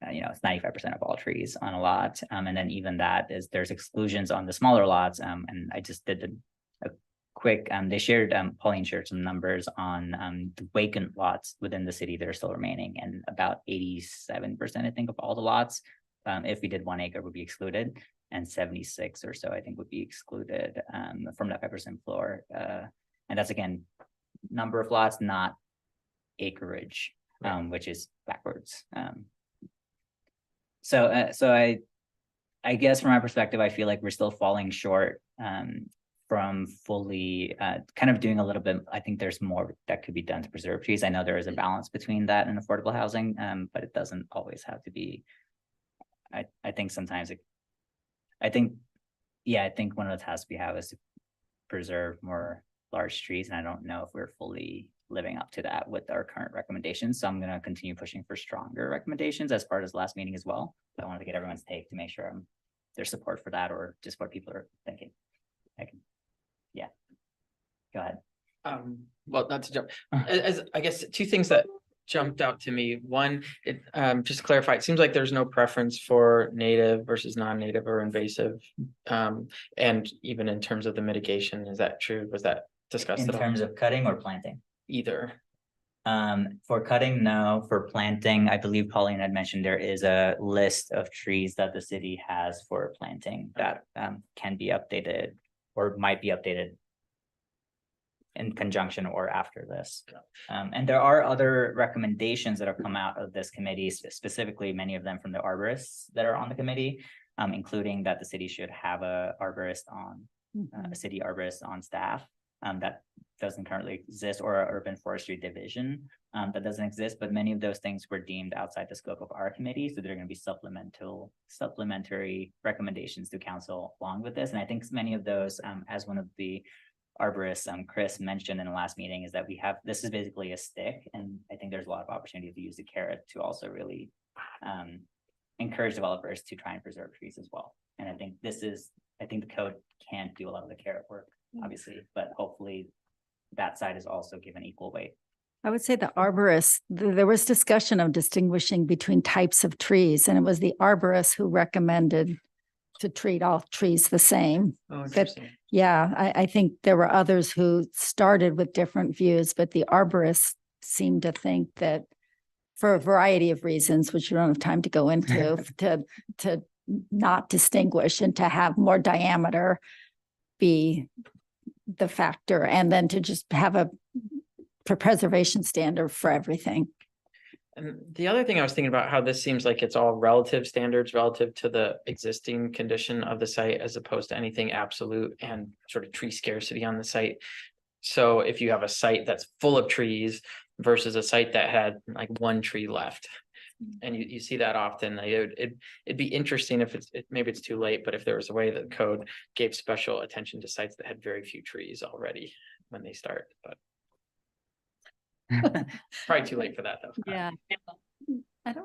it's 95% of all trees on a lot. And then even that is, there's exclusions on the smaller lots. And I just did a quick, they shared, Pauline shared some numbers on the vacant lots within the city that are still remaining. And about 87%, I think, of all the lots, if we did 1 acre, would be excluded. And 76 or so, I think, would be excluded from that 5% floor. And that's, again, number of lots, not acreage, which is backwards. So I guess from my perspective, I feel like we're still falling short from fully kind of doing a little bit. I think there's more that could be done to preserve trees. I know there is a balance between that and affordable housing, but it doesn't always have to be. I think sometimes I think one of the tasks we have is to preserve more large trees, and I don't know if we're fully living up to that with our current recommendations. So I'm going to continue pushing for stronger recommendations as part of this last meeting as well. But I wanted to get everyone's take to make sure there's support for that, or just what people are thinking. Go ahead. Well, not to jump, as I guess two things that jumped out to me. One, just to clarify, it seems like there's no preference for native versus non-native or invasive. And even in terms of the mitigation, is that true? Was that discussed in at all? terms of cutting or planting? Either. For cutting, no. For planting, I believe Pauline had mentioned there is a list of trees that the city has for planting that can be updated or might be updated in conjunction or after this. And there are other recommendations that have come out of this committee, specifically many of them from the arborists that are on the committee, including that the city should have a arborist on a city arborist on staff. That doesn't currently exist, or an urban forestry division that doesn't exist, but many of those things were deemed outside the scope of our committee. So there are going to be supplementary recommendations to council along with this. And I think many of those, as one of the arborists, Chris mentioned in the last meeting, is that this is basically a stick. And I think there's a lot of opportunity to use the carrot to also really encourage developers to try and preserve trees as well. And I think the code can't do a lot of the carrot work, obviously, but hopefully that side is also given equal weight. I would say the arborist, there was discussion of distinguishing between types of trees, and it was the arborist who recommended to treat all trees the same. Oh, But I think there were others who started with different views, but the arborists seemed to think that, for a variety of reasons, which you don't have time to go into, to not distinguish and to have more diameter be the factor, and then to just have a preservation standard for everything. And the other thing I was thinking about, how this seems like it's all relative standards relative to the existing condition of the site, as opposed to anything absolute and sort of tree scarcity on the site. So if you have a site that's full of trees versus a site that had like 1 tree left, and you see that often, it'd be interesting if maybe it's too late, but if there was a way that the code gave special attention to sites that had very few trees already when they start, but probably too late for that though. Yeah.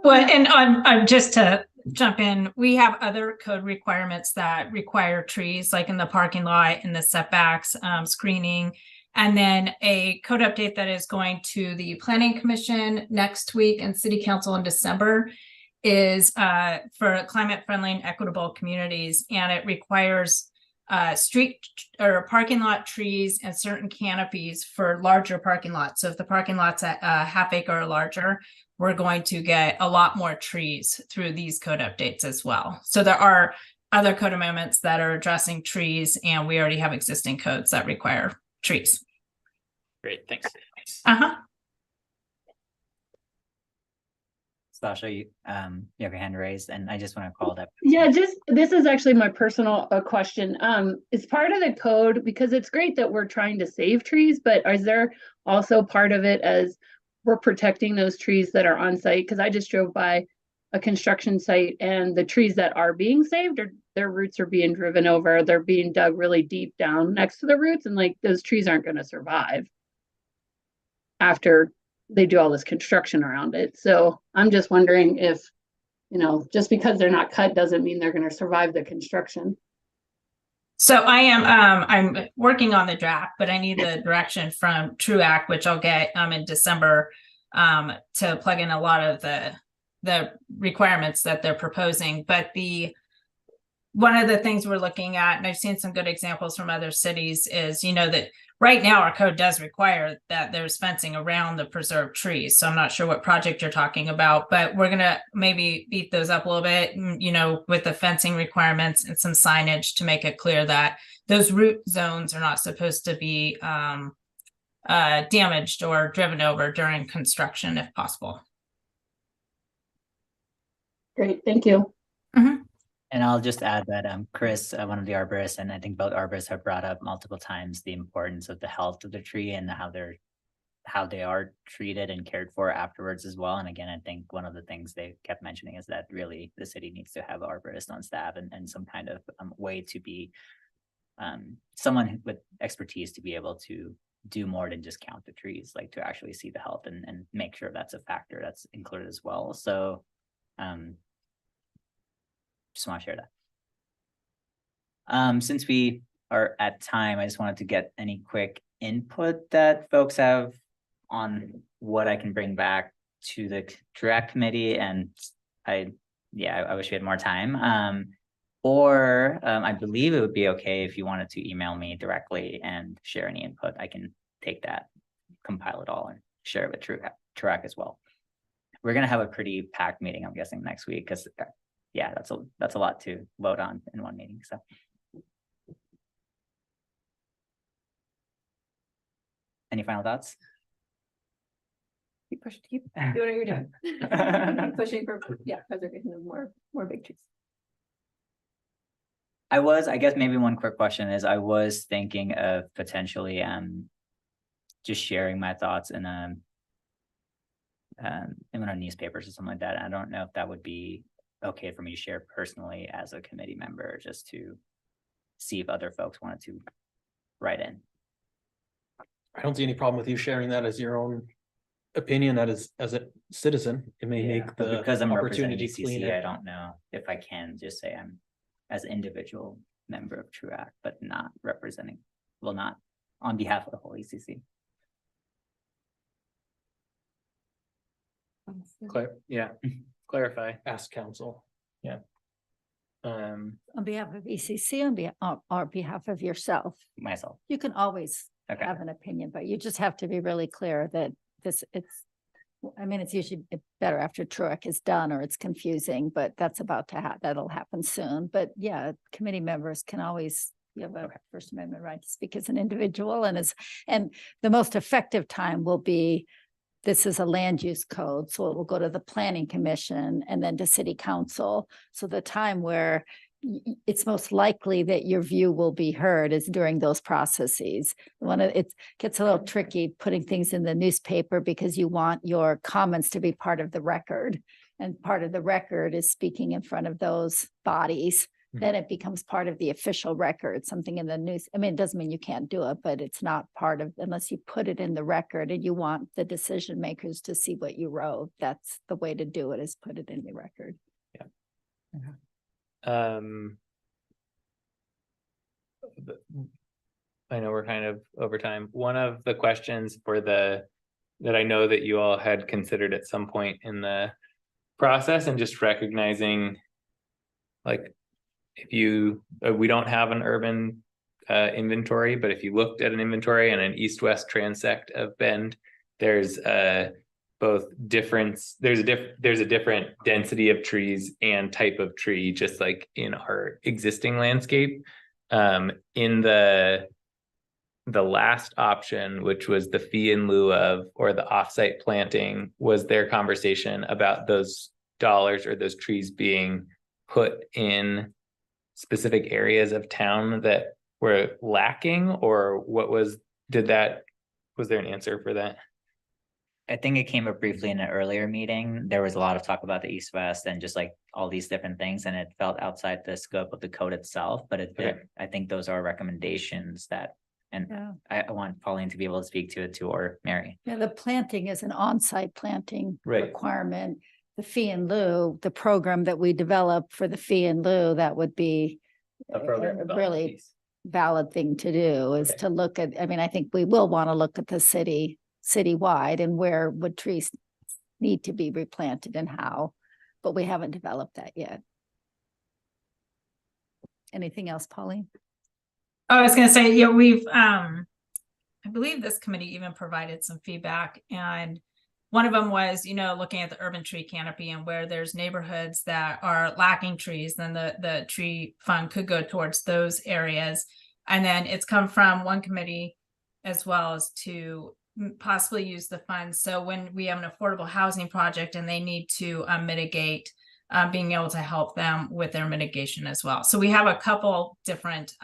Well, and on just to jump in, we have other code requirements that require trees, like in the parking lot, in the setbacks, screening, and then a code update that is going to the Planning Commission next week and City Council in December is for climate friendly and equitable communities, and it requires street or parking lot trees and certain canopies for larger parking lots. So if the parking lot's at a half acre or larger, we're going to get a lot more trees through these code updates as well. So there are other code amendments that are addressing trees, and we already have existing codes that require trees. Great, thanks. Sasha, you have your hand raised, and I just want to call that. Yeah, this is actually my personal question. It's part of the code because it's great that we're trying to save trees, but is there also part of it as we're protecting those trees that are on site? Because I just drove by a construction site and the trees that are being saved, or their roots are being driven over, they're being dug really deep down next to the roots, and like those trees aren't going to survive after they do all this construction around it. So I'm just wondering if, just because they're not cut doesn't mean they're going to survive the construction. So I am, I'm working on the draft, but I need the direction from TRUAC, which I'll get in December, to plug in a lot of the requirements that they're proposing. But one of the things we're looking at, and I've seen some good examples from other cities, is that right now our code does require that there's fencing around the preserved trees. So I'm not sure what project you're talking about, but we're gonna maybe beat those up a little bit, with the fencing requirements and some signage to make it clear that those root zones are not supposed to be damaged or driven over during construction if possible. Great, thank you. And I'll just add that Chris, one of the arborists, and I think both arborists have brought up multiple times the importance of the health of the tree and how they are treated and cared for afterwards as well. And again, I think one of the things they kept mentioning is that really the city needs to have arborists on staff and some kind of way to be someone with expertise to be able to do more than just count the trees, like to actually see the health and make sure that's a factor that's included as well. So just want to share that. Since we are at time, I just wanted to get any quick input that folks have on what I can bring back to the TRUAC committee. And I wish we had more time. I believe it would be okay if you wanted to email me directly and share any input. I can take that, compile it all, and share it with TRUAC as well. We're gonna have a pretty packed meeting, I'm guessing, next week, because that's a lot to vote on in one meeting. So any final thoughts? Keep pushing, keep doing what you're doing. Keep pushing for preservation of more big trees. I guess maybe one quick question is I was thinking of potentially just sharing my thoughts in one of newspapers or something like that. I don't know if that would be okay for me to share personally as a committee member, just to see if other folks wanted to write in. I don't see any problem with you sharing that as your own opinion, that is as a citizen. It may make the because I'm opportunity representing cleaner. CC, I don't know if I can just say I'm as an individual member of TRUAC, but not representing, not on behalf of the whole ECC. Clarify. Ask council. Yeah. On behalf of ECC, on behalf of yourself. Myself. You can always Okay. have an opinion, but you just have to be really clear that it's usually better after TRUAC is done or it's confusing, but that's about to that'll happen soon. But yeah, committee members can always, you have a First Amendment right to speak as an individual, and the most effective time will be, this is a land use code, so it will go to the planning commission and then to city council. So the time where it's most likely that your view will be heard is during those processes. It gets a little tricky putting things in the newspaper because you want your comments to be part of the record, and part of the record is speaking in front of those bodies. Then it becomes part of the official record, something in the news. I mean, it doesn't mean you can't do it, but it's not part of, unless you put it in the record and you want the decision makers to see what you wrote. That's the way to do it, is put it in the record. I know we're kind of over time. One of the questions that I know that you all had considered at some point in the process, and just recognizing, like, if you, we don't have an urban inventory, but if you looked at an inventory and an east-west transect of Bend, there's both difference, there's a different density of trees and type of tree, just like in our existing landscape. In the last option, which was the fee in lieu of, or the offsite planting, was their conversation about those dollars or those trees being put in specific areas of town that were lacking, or what was, was there an answer for that? I think it came up briefly in an earlier meeting. There was a lot of talk about the east-west and just like all these different things, and it felt outside the scope of the code itself, but I think those are recommendations that, and I want Pauline to be able to speak to it too, or Mary. Yeah, the planting is an on-site planting Right. requirement. The fee in lieu, the program that we develop for the fee in lieu, that would be A further a development really piece. valid thing to do, is to look at, I mean, I think we will want to look at the citywide and where would trees need to be replanted and how, but we haven't developed that yet. Anything else, Pauline? I was gonna say, yeah, we've, I believe this committee even provided some feedback, and one of them was, looking at the urban tree canopy and where there's neighborhoods that are lacking trees, then the tree fund could go towards those areas. And then it's come from one committee as well as to possibly use the funds. So when we have an affordable housing project and they need to mitigate, being able to help them with their mitigation as well. So we have a couple different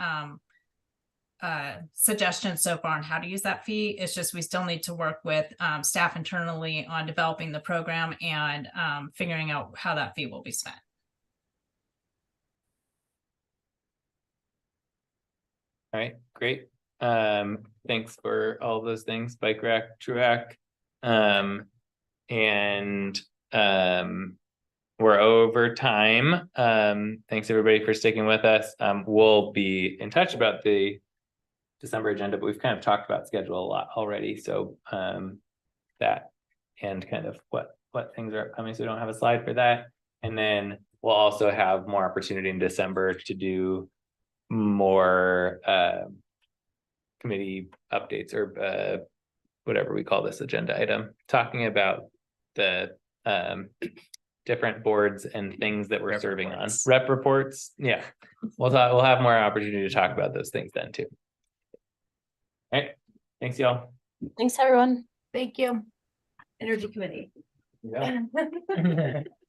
suggestions so far on how to use that fee. It's just we still need to work with staff internally on developing the program and figuring out how that fee will be spent. All right, great. Thanks for all those things, Bike Rack, Truac. We're over time. Thanks everybody for sticking with us. We'll be in touch about the December agenda, but we've kind of talked about schedule a lot already. So that and kind of what things are upcoming. So we don't have a slide for that. And then we'll also have more opportunity in December to do more committee updates or whatever we call this agenda item, talking about the different boards and things that we're serving on. Rep reports. Yeah, we'll have more opportunity to talk about those things then too. All right, thanks y'all. Thanks, everyone. Thank you. Energy Committee. Yeah.